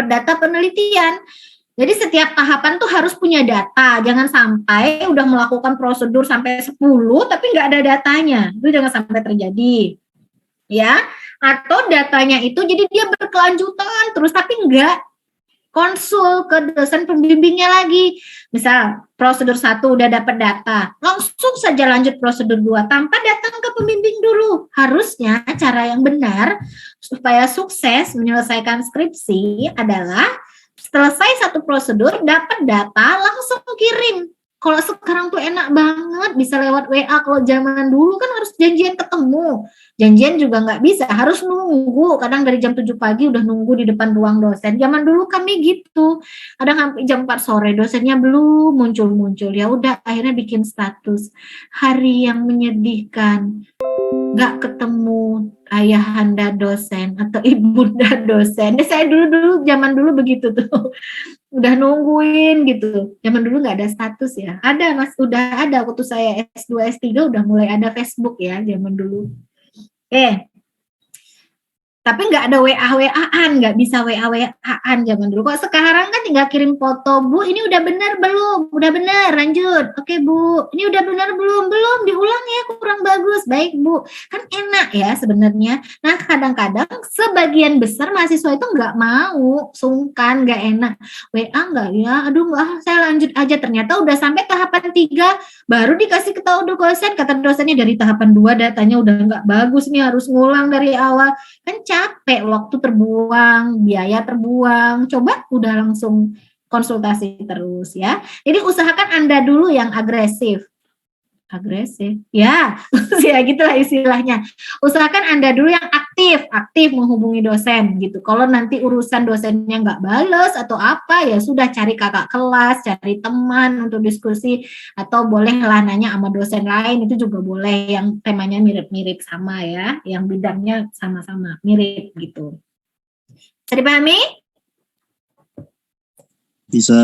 data penelitian. Jadi setiap tahapan tuh harus punya data, jangan sampai udah melakukan prosedur sampai 10 tapi nggak ada datanya, itu jangan sampai terjadi. Ya, atau datanya itu jadi dia berkelanjutan terus tapi nggak konsul ke dosen pembimbingnya lagi. Misal prosedur 1 udah dapat data, langsung saja lanjut prosedur 2 tanpa datang ke pembimbing dulu. Harusnya cara yang benar supaya sukses menyelesaikan skripsi adalah selesai satu prosedur, dapat data, langsung kirim. Kalau sekarang tuh enak banget, bisa lewat WA. Kalau zaman dulu kan harus janjian ketemu. Janjian juga nggak bisa, harus nunggu. Kadang dari jam 7 pagi udah nunggu di depan ruang dosen. Zaman dulu kami gitu. Kadang sampai jam 4 sore dosennya belum muncul-muncul. Ya udah akhirnya bikin status. Hari yang menyedihkan. Nggak ketemu ayahanda dosen atau ibunda dosen. Saya dulu zaman dulu begitu tuh. Udah nungguin gitu. Zaman dulu nggak ada status ya. Ada Mas, udah ada waktu saya S2 S3 udah mulai ada Facebook ya zaman dulu. Tapi nggak ada WA-WA-an, nggak bisa WA-WA-an zaman dulu. Kok sekarang kan tinggal kirim foto, Bu, ini udah benar belum? Udah benar, lanjut. Oke, Bu, ini udah benar belum? Belum, diulang ya, kurang bagus. Baik, Bu. Kan enak ya sebenarnya. Nah, kadang-kadang sebagian besar mahasiswa itu nggak mau, sungkan, nggak enak. WA nggak ya? Aduh, nggak, saya lanjut aja. Ternyata udah sampai tahapan 3, baru dikasih tahu dosen, kata dosennya dari tahapan 2 datanya udah nggak bagus nih, harus ngulang dari awal. Kan capek, waktu terbuang, biaya terbuang. Coba udah langsung konsultasi terus ya. Jadi usahakan Anda dulu yang agresif. Agresif, ya, ya gitulah istilahnya. Usahakan Anda dulu yang aktif menghubungi dosen gitu. Kalau nanti urusan dosennya nggak bales atau apa, ya sudah cari kakak kelas, cari teman untuk diskusi, atau bolehlah nanya sama dosen lain, itu juga boleh yang temanya mirip-mirip sama ya, yang bidangnya sama-sama mirip gitu. Bisa dipahami? Bisa.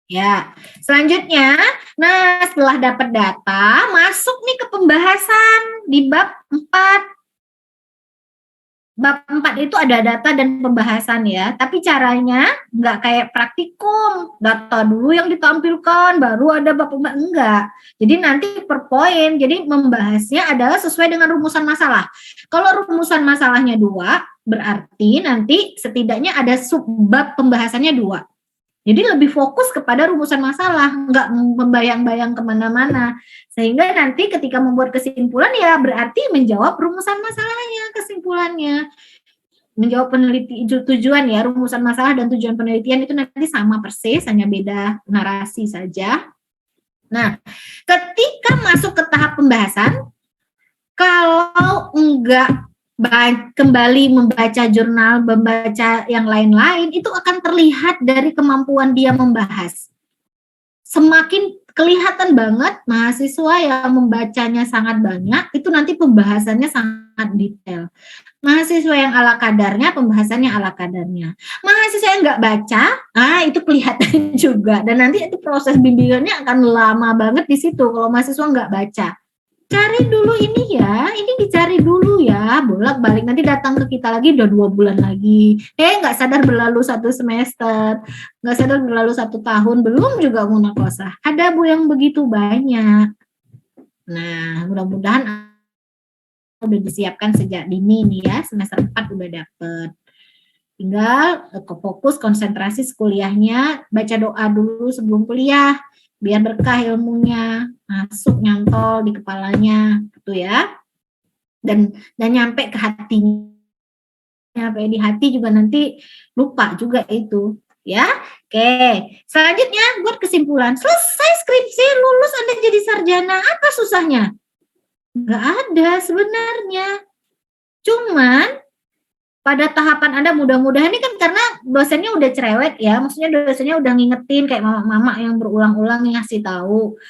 Ya, selanjutnya, nah setelah dapat data, masuk nih ke pembahasan di bab 4. Bab 4 itu ada data dan pembahasan ya, tapi caranya nggak kayak praktikum, data dulu yang ditampilkan, baru ada bab 4, enggak. Jadi nanti per poin, jadi membahasnya adalah sesuai dengan rumusan masalah. Kalau rumusan masalahnya 2, berarti nanti setidaknya ada subbab pembahasannya 2. Jadi lebih fokus kepada rumusan masalah, nggak membayang-bayang kemana-mana. Sehingga nanti ketika membuat kesimpulan ya berarti menjawab rumusan masalahnya, kesimpulannya. Menjawab tujuan ya, rumusan masalah dan tujuan penelitian itu nanti sama persis, hanya beda narasi saja. Nah, ketika masuk ke tahap pembahasan, kalau enggak kembali membaca jurnal, membaca yang lain-lain, itu akan terlihat dari kemampuan dia membahas. Semakin kelihatan banget mahasiswa yang membacanya sangat banyak, itu nanti pembahasannya sangat detail. Mahasiswa yang ala kadarnya, pembahasannya ala kadarnya. Mahasiswa yang nggak baca, itu kelihatan juga. Dan nanti itu proses bimbingannya akan lama banget di situ kalau mahasiswa nggak baca. Cari dulu ini ya, ini dicari dulu ya, bolak-balik, nanti datang ke kita lagi udah 2 bulan lagi, nggak sadar berlalu 1 semester, nggak sadar berlalu 1 tahun, belum juga munakosah. Ada Bu yang begitu banyak. Nah, mudah-mudahan udah disiapkan sejak dini nih ya, semester 4 udah dapet. Tinggal fokus konsentrasi kuliahnya, baca doa dulu sebelum kuliah, biar berkah ilmunya, masuk nyantol di kepalanya gitu ya, dan nyampe ke hatinya, nyampe di hati juga nanti lupa juga itu ya. Oke, selanjutnya buat kesimpulan, selesai skripsi, lulus Anda jadi sarjana, apa susahnya? Nggak ada sebenarnya, cuman pada tahapan Anda mudah-mudahan ini kan karena dosennya udah cerewet ya, maksudnya dosennya udah ngingetin kayak mama-mama yang berulang-ulang ngasih tahu.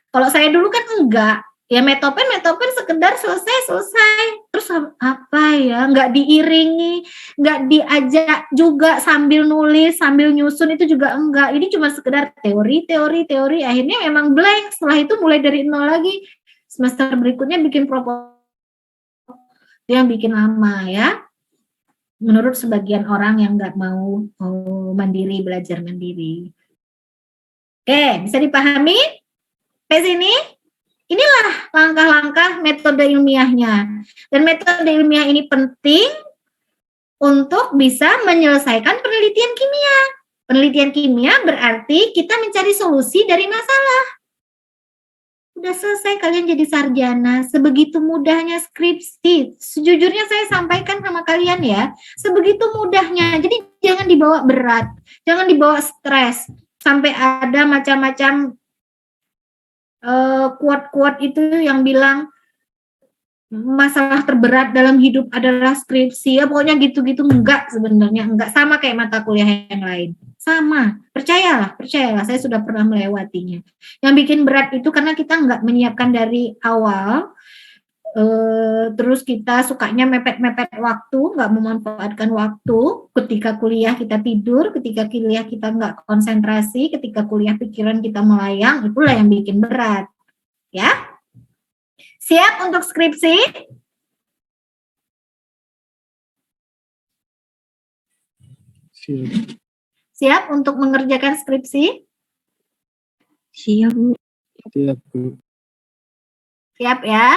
Kalau saya dulu kan enggak, ya metopen sekedar selesai, terus apa ya, nggak diiringi, nggak diajak juga sambil nulis, sambil nyusun, itu juga enggak. Ini cuma sekedar teori, akhirnya memang blank, setelah itu mulai dari nol lagi, semester berikutnya bikin proposal yang bikin lama ya. Menurut sebagian orang yang nggak mau mandiri, belajar mandiri. Oke, bisa dipahami? Sampai sini? Inilah langkah-langkah metode ilmiahnya. Dan metode ilmiah ini penting untuk bisa menyelesaikan penelitian kimia. Penelitian kimia berarti kita mencari solusi dari masalah. Udah selesai kalian jadi sarjana, sebegitu mudahnya skripsi. Sejujurnya saya sampaikan sama kalian ya, sebegitu mudahnya. Jadi jangan dibawa berat, jangan dibawa stres, sampai ada macam-macam quote-quote itu yang bilang masalah terberat dalam hidup adalah skripsi. Ya pokoknya gitu-gitu, enggak sebenarnya, enggak, sama kayak mata kuliah yang lain. Sama, percayalah, saya sudah pernah melewatinya. Yang bikin berat itu karena kita nggak menyiapkan dari awal, terus kita sukanya mepet-mepet waktu, nggak memanfaatkan waktu. Ketika kuliah kita tidur, ketika kuliah kita nggak konsentrasi, ketika kuliah pikiran kita melayang, itulah yang bikin berat. Ya, siap untuk skripsi? Siap untuk mengerjakan skripsi? Siap, Bu. Siap, Bu. Siap ya?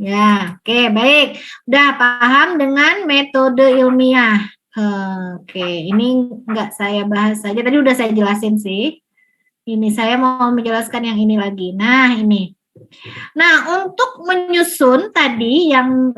Ya, oke, baik. Udah paham dengan metode ilmiah. Oke, ini nggak saya bahas saja. Tadi udah saya jelasin sih. Ini saya mau menjelaskan yang ini lagi. Nah, ini. Nah, untuk menyusun tadi yang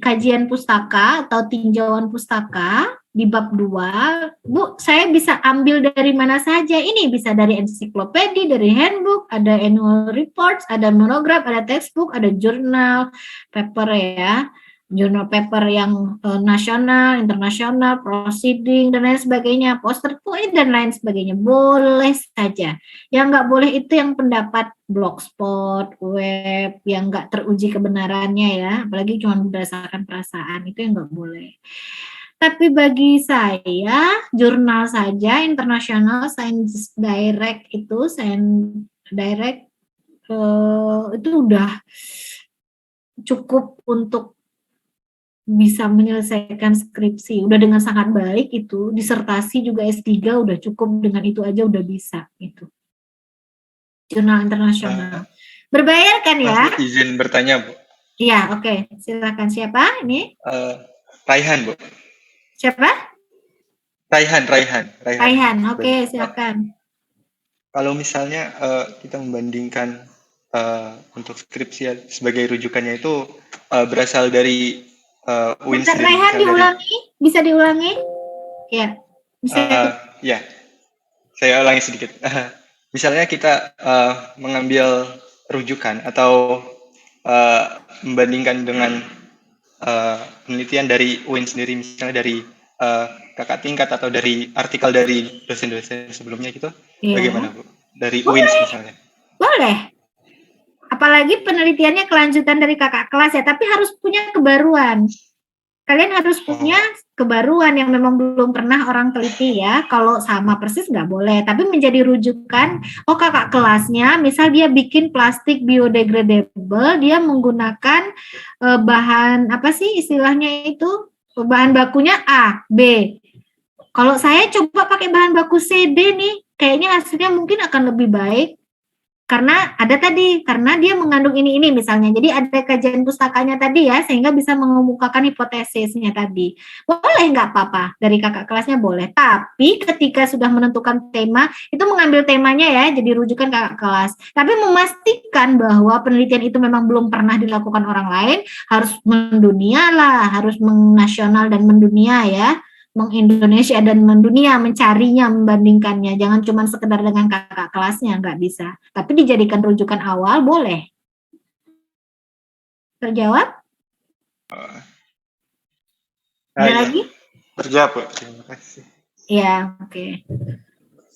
kajian pustaka atau tinjauan pustaka di bab 2, Bu, saya bisa ambil dari mana saja. Ini bisa dari ensiklopedia, dari handbook, ada annual reports, ada monograph, ada textbook, ada jurnal, paper ya. Jurnal paper yang nasional, internasional, proceeding, dan lain sebagainya, poster point, dan lain sebagainya. Boleh saja. Yang nggak boleh itu yang pendapat blogspot, web, yang nggak teruji kebenarannya ya, apalagi cuma berdasarkan perasaan, itu yang nggak boleh. Tapi bagi saya, jurnal saja, internasional, Science Direct itu, Science Direct, itu udah cukup untuk bisa menyelesaikan skripsi, udah dengan sangat baik itu, disertasi juga S3 udah cukup, dengan itu aja udah bisa gitu. Jurnal internasional. Berbayar kan ya? Mas, izin bertanya, Bu. Iya, oke. Silakan. Siapa ini? Raihan, Bu. Siapa? Raihan. Raihan. Oke, silakan. Kalau misalnya kita membandingkan untuk skripsi sebagai rujukannya itu berasal dari UIN Bentar, sendiri. Raihan misalnya diulangi? Bisa diulangi? Ya. Bisa. Ya, saya ulangi sedikit. Misalnya kita mengambil rujukan atau membandingkan dengan penelitian dari UIN sendiri, misalnya dari kakak tingkat atau dari artikel dari dosen-dosen sebelumnya gitu, Iya. bagaimana, Bu? Dari UIN misalnya. Boleh. Apalagi penelitiannya kelanjutan dari kakak kelas ya, tapi harus punya kebaruan. Kalian harus punya kebaruan yang memang belum pernah orang teliti ya. Kalau sama persis nggak boleh, tapi menjadi rujukan. Oh, kakak kelasnya, misal dia bikin plastik biodegradable, dia menggunakan bahan apa sih istilahnya itu? Bahan bakunya A, B. Kalau saya coba pakai bahan baku C, D nih, kayaknya hasilnya mungkin akan lebih baik. Karena ada tadi, karena dia mengandung ini misalnya. Jadi ada kajian pustakanya tadi ya, sehingga bisa mengemukakan hipotesisnya tadi. Boleh nggak apa-apa, dari kakak kelasnya boleh. Tapi ketika sudah menentukan tema, itu mengambil temanya ya, jadi rujukan kakak kelas. Tapi memastikan bahwa penelitian itu memang belum pernah dilakukan orang lain, harus mendunia lah, harus nasional dan mendunia ya. Mengindonesia dan mendunia, mencarinya, membandingkannya. Jangan cuma sekedar dengan kakak kelasnya, nggak bisa. Tapi dijadikan rujukan awal, boleh. Terjawab? Ada lagi? Terjawab, Bu. Terima kasih. Ya, oke.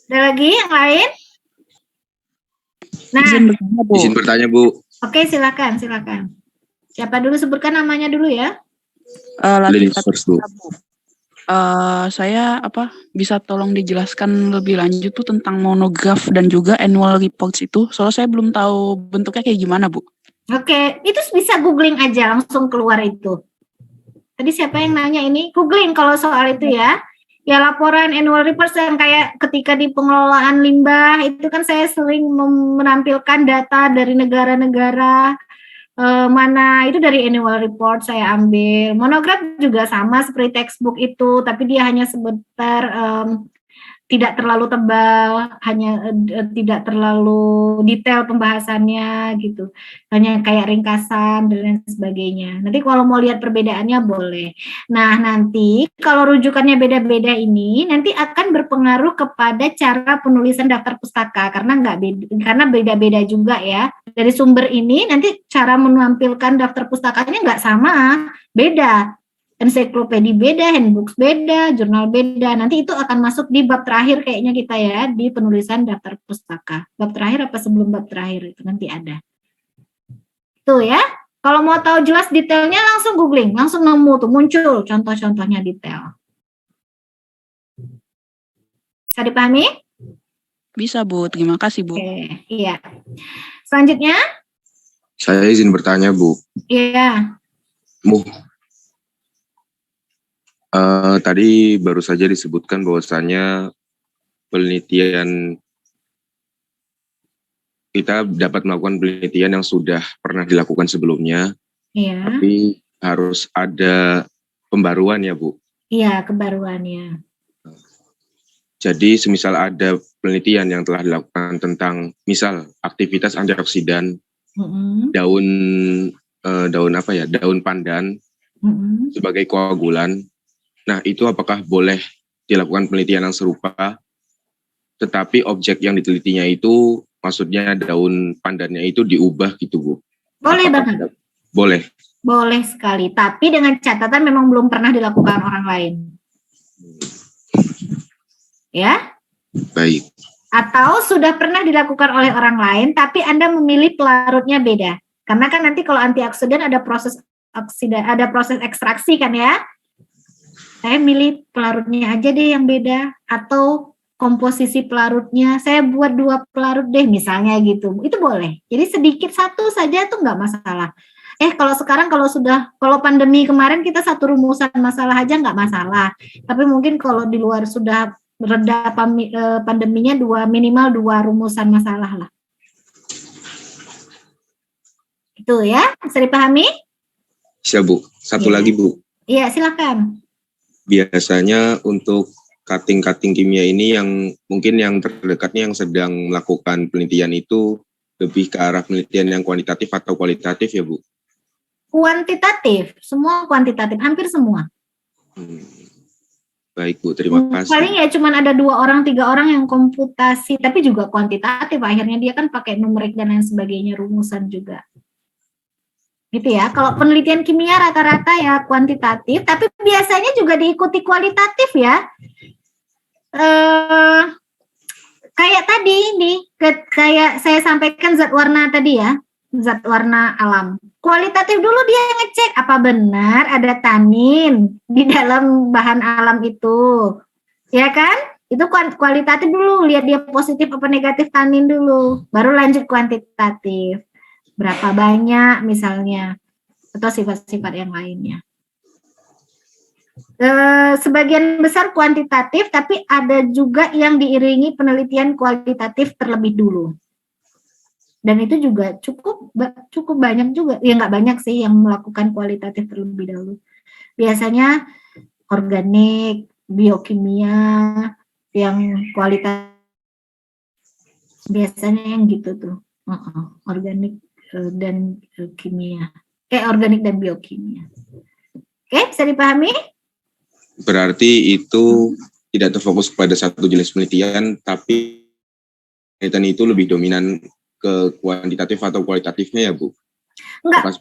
Ada lagi yang lain? Nah, Izin bertanya, Bu. Oke, silakan. Siapa dulu, sebutkan namanya dulu ya. Lagi First, Bu. Saya bisa tolong dijelaskan lebih lanjut tuh tentang monograph dan juga annual reports itu. Soalnya saya belum tahu bentuknya kayak gimana, Bu. Oke, itu bisa googling aja, langsung keluar itu. Tadi siapa yang nanya ini? Googling kalau soal itu ya. Ya, laporan annual report yang kayak ketika di pengelolaan limbah, itu kan saya sering menampilkan data dari negara-negara mana itu dari annual report saya ambil. Monograph juga sama seperti textbook itu, tapi dia hanya sebentar, tidak terlalu tebal, hanya tidak terlalu detail pembahasannya gitu, hanya kayak ringkasan dan lain sebagainya. Nanti kalau mau lihat perbedaannya boleh. Nah, nanti kalau rujukannya beda-beda ini nanti akan berpengaruh kepada cara penulisan daftar pustaka, karena beda-beda juga ya. Dari sumber ini nanti cara menampilkan daftar pustakanya nggak sama, beda. Ensiklopedia beda, handbook beda, jurnal beda. Nanti itu akan masuk di bab terakhir kayaknya kita ya, di penulisan daftar pustaka. Bab terakhir apa sebelum bab terakhir itu nanti ada. Tuh ya. Kalau mau tahu jelas detailnya langsung googling, langsung nemu tuh muncul contoh-contohnya detail. Bisa dipahami? Bisa, Bu. Terima kasih, Bu. Oke, iya. Selanjutnya? Saya izin bertanya, Bu. Iya. Bu, Tadi baru saja disebutkan bahwasannya penelitian kita dapat melakukan penelitian yang sudah pernah dilakukan sebelumnya, Iya. tapi harus ada pembaruan ya Bu. Iya, kebaruannya. Jadi semisal ada penelitian yang telah dilakukan tentang misal aktivitas antioksidan daun pandan sebagai koagulan. Nah, itu apakah boleh dilakukan penelitian yang serupa, tetapi objek yang ditelitinya itu maksudnya daun pandannya itu diubah gitu Bu? Boleh Apakah banget. boleh. Boleh sekali, tapi dengan catatan memang belum pernah dilakukan orang lain. Ya? Baik. Atau sudah pernah dilakukan oleh orang lain, tapi Anda memilih pelarutnya beda. Karena kan nanti kalau antioksidan ada proses ekstraksi kan ya. Saya milih pelarutnya aja deh yang beda, atau komposisi pelarutnya saya buat 2 pelarut deh misalnya gitu. Itu boleh. Jadi sedikit satu saja tuh nggak masalah. Kalau sekarang kalau pandemi kemarin kita satu rumusan masalah aja nggak masalah. Tapi mungkin kalau di luar sudah reda pandeminya minimal 2 rumusan masalah lah. Itu ya, bisa dipahami? Bisa Bu. Satu Ya. lagi Bu. Iya, silakan. Biasanya untuk cutting kimia ini yang mungkin yang terdekatnya yang sedang melakukan penelitian itu lebih ke arah penelitian yang kuantitatif atau kualitatif ya Bu? Kuantitatif, semua kuantitatif, hampir semua. Baik Bu, terima kasih. Paling ya cuman ada 2 orang, 3 orang yang komputasi, tapi juga kuantitatif. Akhirnya dia kan pakai numerik dan lain sebagainya, rumusan juga. Gitu ya. Kalau penelitian kimia rata-rata ya kuantitatif, tapi biasanya juga diikuti kualitatif ya. Kayak tadi ini, kayak saya sampaikan zat warna tadi ya, zat warna alam. Kualitatif dulu dia ngecek apa benar ada tanin di dalam bahan alam itu, ya kan? Itu kualitatif dulu, lihat dia positif apa negatif tanin dulu, baru lanjut kuantitatif. Berapa banyak misalnya, atau sifat-sifat yang lainnya. Sebagian besar kuantitatif, tapi ada juga yang diiringi penelitian kualitatif terlebih dulu. Dan itu juga cukup banyak juga, ya nggak banyak sih yang melakukan kualitatif terlebih dahulu. Biasanya organik, biokimia, yang kualitatif, biasanya yang gitu tuh, organik dan kimia, organik dan biokimia. Oke, bisa dipahami? Berarti itu tidak terfokus pada satu jenis penelitian, tapi penelitian itu lebih dominan ke kuantitatif atau kualitatifnya ya Bu? Enggak.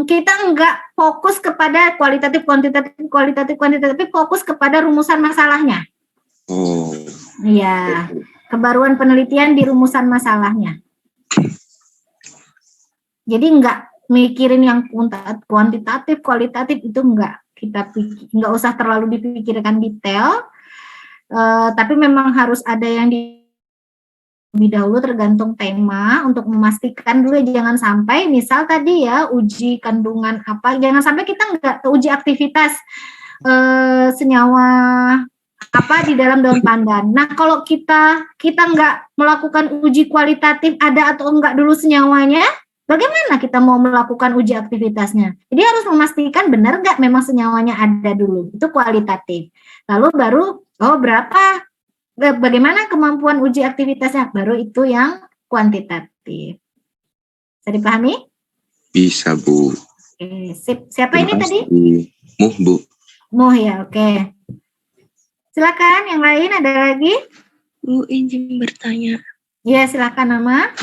Kita enggak fokus kepada kualitatif, tapi fokus kepada rumusan masalahnya. Oh. Iya, kebaruan penelitian di rumusan masalahnya. Jadi enggak mikirin yang kuantitatif, kualitatif itu enggak. Enggak usah terlalu dipikirkan detail, tapi memang harus ada yang lebih dahulu tergantung tema untuk memastikan dulu, jangan sampai misal tadi ya uji kandungan apa, jangan sampai kita enggak uji aktivitas senyawa apa di dalam daun pandan. Nah kalau kita enggak melakukan uji kualitatif ada atau enggak dulu senyawanya, bagaimana kita mau melakukan uji aktivitasnya? Jadi harus memastikan benar enggak memang senyawanya ada dulu, itu kualitatif. Lalu baru bagaimana kemampuan uji aktivitasnya, baru itu yang kuantitatif. Bisa dipahami? Bisa Bu. Oke, sip. Siapa ini tadi? Muh Bu. Muh ya, oke. Silakan, yang lain ada lagi? Bu, izin bertanya. Ya, silakan. Nama?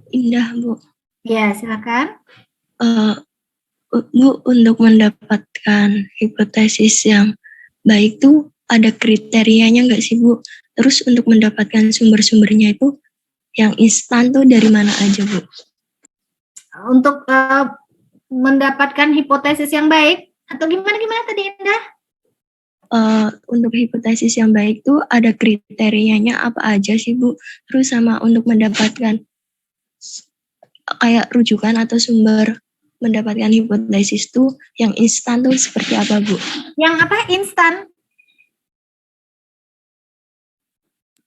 Indah, Bu. Ya, silakan. Bu, untuk mendapatkan hipotesis yang baik tuh ada kriterianya nggak sih Bu? Terus untuk mendapatkan sumber-sumbernya itu yang instan tuh dari mana aja Bu? Untuk mendapatkan hipotesis yang baik atau gimana tadi Indah? Untuk hipotesis yang baik tuh ada kriterianya apa aja sih Bu? Terus sama untuk mendapatkan kayak rujukan atau sumber mendapatkan hipotesis tuh yang instan tuh seperti apa, Bu? Yang apa instan?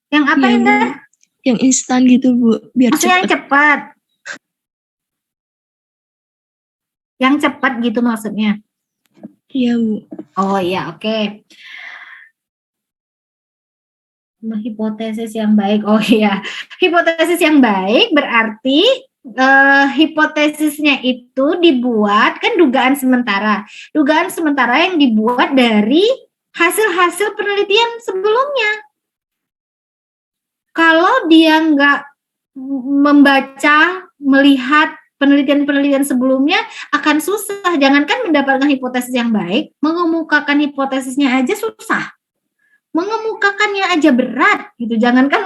Yang apa Iya, Bu. Indah? Yang instan gitu, Bu, biar Maksudnya yang cepat. cepat. Yang cepat gitu maksudnya. Iya, Bu. Oh iya, oke. Hipotesis yang baik. Oh iya, hipotesis yang baik berarti hipotesisnya itu dibuat, kan dugaan sementara. Dugaan sementara yang dibuat dari hasil-hasil penelitian sebelumnya. Kalau dia nggak membaca, melihat penelitian-penelitian sebelumnya, akan susah. Jangankan mendapatkan hipotesis yang baik, mengemukakan hipotesisnya aja susah. Mengemukakannya aja berat gitu, jangankan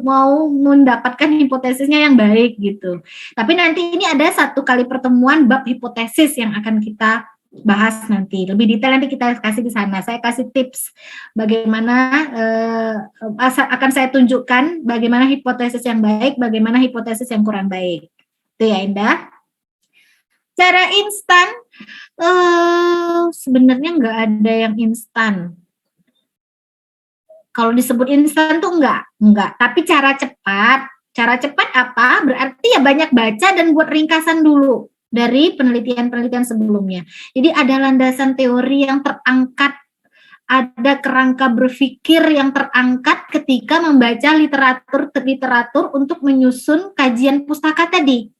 mau mendapatkan hipotesisnya yang baik gitu. Tapi nanti ini ada satu kali pertemuan bab hipotesis yang akan kita bahas nanti lebih detail, nanti kita kasih di sana. Saya kasih tips bagaimana akan saya tunjukkan bagaimana hipotesis yang baik, bagaimana hipotesis yang kurang baik. Itu ya Indah. Cara instan sebenarnya nggak ada yang instan. Kalau disebut instan tuh enggak. Tapi cara cepat apa? Berarti ya banyak baca dan buat ringkasan dulu dari penelitian-penelitian sebelumnya. Jadi ada landasan teori yang terangkat, ada kerangka berpikir yang terangkat ketika membaca literatur untuk menyusun kajian pustaka tadi.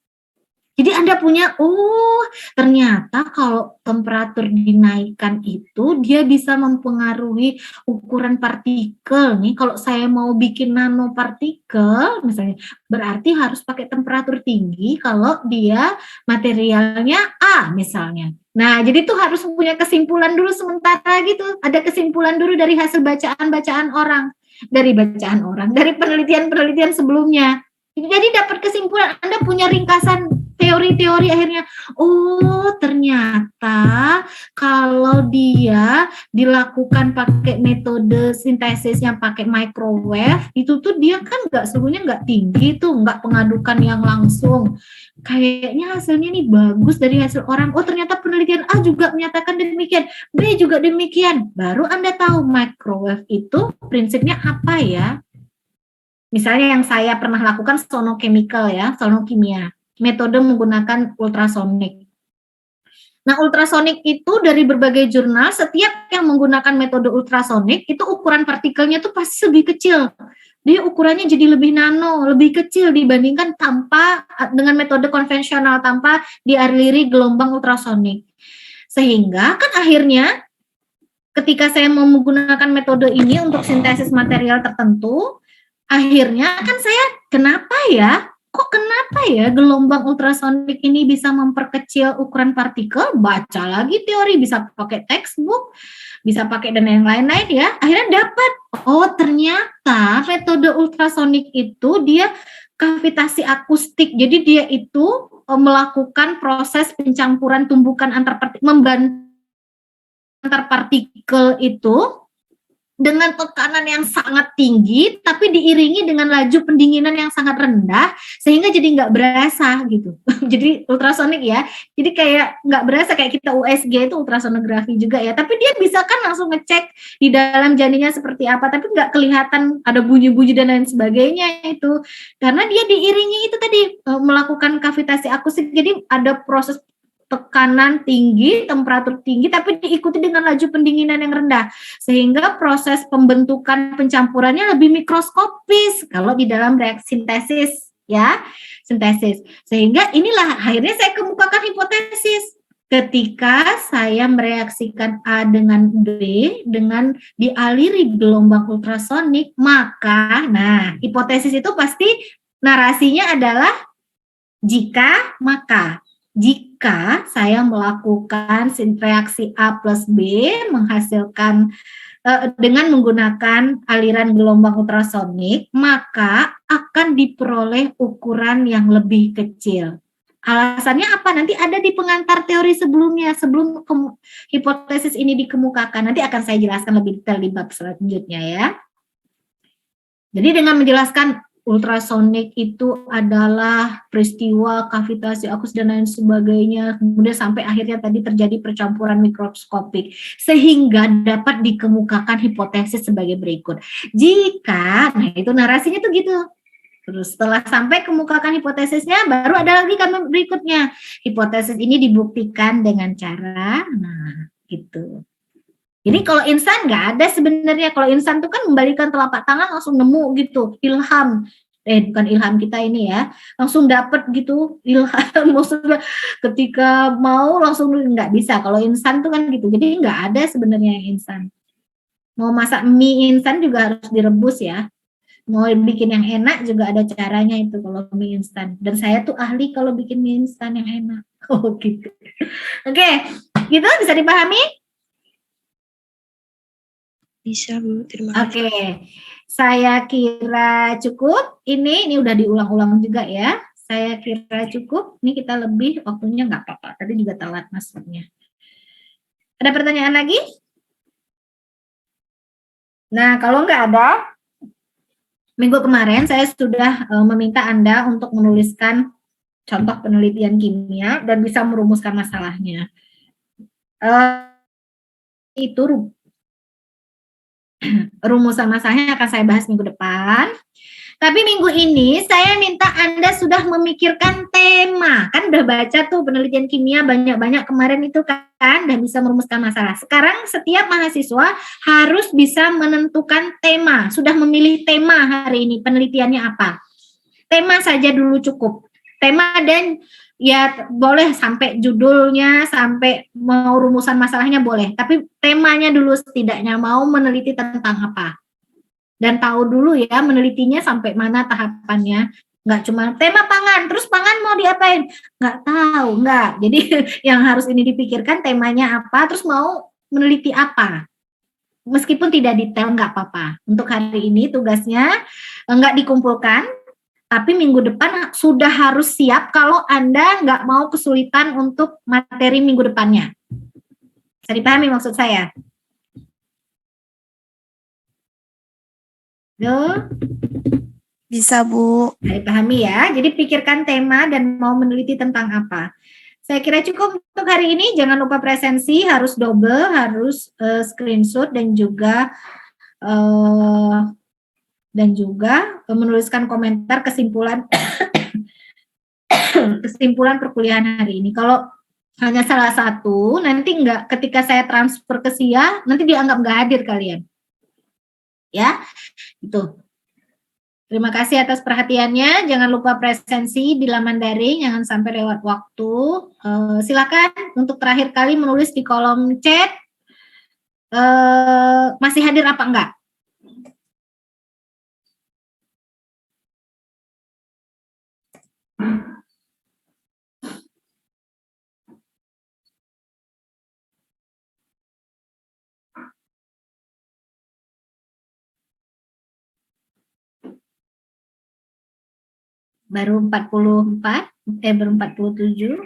Jadi Anda punya, ternyata kalau temperatur dinaikkan itu dia bisa mempengaruhi ukuran partikel nih. Kalau saya mau bikin nanopartikel misalnya, berarti harus pakai temperatur tinggi kalau dia materialnya A misalnya. Nah, jadi tuh harus punya kesimpulan dulu sementara gitu. Ada kesimpulan dulu dari hasil bacaan-bacaan orang, dari penelitian-penelitian sebelumnya. Jadi dapat kesimpulan, Anda punya ringkasan teori-teori akhirnya, ternyata kalau dia dilakukan pakai metode sintesis yang pakai microwave, itu tuh dia kan nggak tinggi tuh, nggak pengadukan yang langsung. Kayaknya hasilnya nih bagus dari hasil orang. Ternyata penelitian A juga menyatakan demikian, B juga demikian. Baru Anda tahu microwave itu prinsipnya apa ya. Misalnya yang saya pernah lakukan sonokimia ya, sonokimia. Metode menggunakan ultrasonik. Nah, ultrasonik itu dari berbagai jurnal, setiap yang menggunakan metode ultrasonik, itu ukuran partikelnya tuh pasti lebih kecil. Dia ukurannya jadi lebih nano, lebih kecil dibandingkan dengan metode konvensional, tanpa dialiri gelombang ultrasonik. Sehingga kan akhirnya, ketika saya mau menggunakan metode ini untuk sintesis material tertentu, akhirnya kan saya, kenapa ya gelombang ultrasonik ini bisa memperkecil ukuran partikel? Baca lagi teori, bisa pakai textbook, bisa pakai dan yang lain-lain ya. Akhirnya dapat, ternyata metode ultrasonik itu dia kavitasi akustik. Jadi dia itu melakukan proses pencampuran tumbukan antar partikel itu dengan tekanan yang sangat tinggi, tapi diiringi dengan laju pendinginan yang sangat rendah, sehingga jadi nggak berasa gitu. Jadi ultrasonik ya, jadi kayak nggak berasa kayak kita USG itu ultrasonografi juga ya, tapi dia bisa kan langsung ngecek di dalam janinnya seperti apa, tapi nggak kelihatan ada bunyi-bunyi dan lain sebagainya itu, karena dia diiringi itu tadi melakukan kavitasi akustik, jadi ada proses tekanan tinggi, temperatur tinggi, tapi diikuti dengan laju pendinginan yang rendah, sehingga proses pembentukan pencampurannya lebih mikroskopis kalau di dalam reaksi sintesis, ya, sintesis. Sehingga inilah akhirnya saya kemukakan hipotesis. Ketika saya mereaksikan A dengan B dengan dialiri gelombang ultrasonik, maka, hipotesis itu pasti narasinya adalah jika, maka. Jika saya melakukan reaksi A plus B menghasilkan dengan menggunakan aliran gelombang ultrasonik, maka akan diperoleh ukuran yang lebih kecil. Alasannya apa? Nanti ada di pengantar teori sebelumnya, sebelum hipotesis ini dikemukakan. Nanti akan saya jelaskan lebih detail di bab selanjutnya ya. Jadi dengan menjelaskan ultrasonik itu adalah peristiwa kavitasi akus dan lain sebagainya, kemudian sampai akhirnya tadi terjadi percampuran mikroskopik, sehingga dapat dikemukakan hipotesis sebagai berikut. Jika, nah itu narasinya tuh gitu. Terus setelah sampai kemukakan hipotesisnya, baru ada lagi kalimat berikutnya. Hipotesis ini dibuktikan dengan cara, nah gitu. Jadi kalau instan nggak ada sebenarnya. Kalau instan tuh kan membalikan telapak tangan langsung nemu gitu, ilham. Bukan ilham kita ini ya, langsung dapet gitu ilham. Maksudnya ketika mau langsung nggak bisa. Kalau instan tuh kan gitu. Jadi nggak ada sebenarnya yang instan. Mau masak mie instan juga harus direbus ya. Mau bikin yang enak juga ada caranya itu kalau mie instan. Dan saya tuh ahli kalau bikin mie instan yang enak. Oh gitu. Oke, gitu bisa dipahami? Bisa Bu, terima kasih. Oke, saya kira cukup. Ini udah diulang-ulang juga ya. Saya kira cukup. Ini kita lebih waktunya nggak apa-apa. Tadi juga telat masuknya. Ada pertanyaan lagi? Nah, kalau nggak ada, minggu kemarin saya sudah meminta Anda untuk menuliskan contoh penelitian kimia dan bisa merumuskan masalahnya. Itu rumusan masalahnya akan saya bahas minggu depan. Tapi minggu ini saya minta Anda sudah memikirkan tema. Kan udah baca tuh penelitian kimia banyak-banyak kemarin itu kan, udah bisa merumuskan masalah. Sekarang setiap mahasiswa harus bisa menentukan tema. Sudah memilih tema hari ini, penelitiannya apa. Tema saja dulu cukup. Tema dan ya boleh sampai judulnya, sampai mau rumusan masalahnya boleh. Tapi temanya dulu setidaknya mau meneliti tentang apa. Dan tahu dulu ya menelitinya sampai mana tahapannya. Nggak cuma tema pangan, terus pangan mau diapain? Nggak tahu, nggak. Jadi yang harus ini dipikirkan temanya apa, terus mau meneliti apa. Meskipun tidak detail nggak apa-apa. Untuk hari ini tugasnya nggak dikumpulkan, tapi minggu depan sudah harus siap kalau Anda nggak mau kesulitan untuk materi minggu depannya. Bisa dipahami maksud saya? Bisa Bu. Bisa dipahami ya. Jadi pikirkan tema dan mau meneliti tentang apa. Saya kira cukup untuk hari ini. Jangan lupa presensi, harus double, harus screenshot dan juga menuliskan komentar kesimpulan kesimpulan perkuliahan hari ini. Kalau hanya salah satu, nanti enggak, ketika saya transfer ke SIA, nanti dianggap enggak hadir kalian. Ya, itu. Terima kasih atas perhatiannya. Jangan lupa presensi di laman daring, jangan sampai lewat waktu. Silakan untuk terakhir kali menulis di kolom chat, masih hadir apa enggak? Baru 44, baru 47.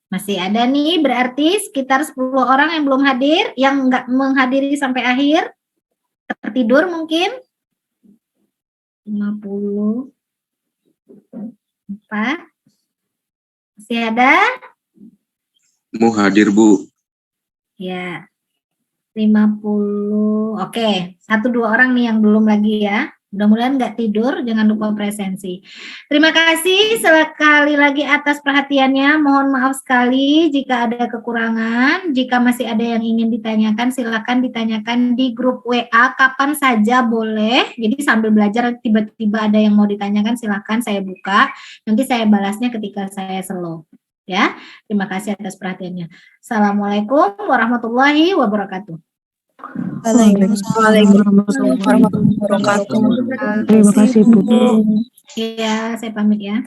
Masih ada nih, berarti sekitar 10 orang yang belum hadir, yang enggak menghadiri sampai akhir. Tertidur mungkin. 54. Masih ada? Mau hadir Bu. Ya. 50. Oke, 1-2 orang nih yang belum lagi ya. Mudah-mudahan nggak tidur, jangan lupa presensi. Terima kasih sekali lagi atas perhatiannya. Mohon maaf sekali jika ada kekurangan. Jika masih ada yang ingin ditanyakan, silakan ditanyakan di grup WA kapan saja boleh. Jadi sambil belajar tiba-tiba ada yang mau ditanyakan, silakan saya buka. Nanti saya balasnya ketika saya slow. Ya, terima kasih atas perhatiannya. Assalamualaikum warahmatullahi wabarakatuh. Waalaikumsalam warahmatullahi wabarakatuh. Terima kasih Bu. Iya, saya pamit ya.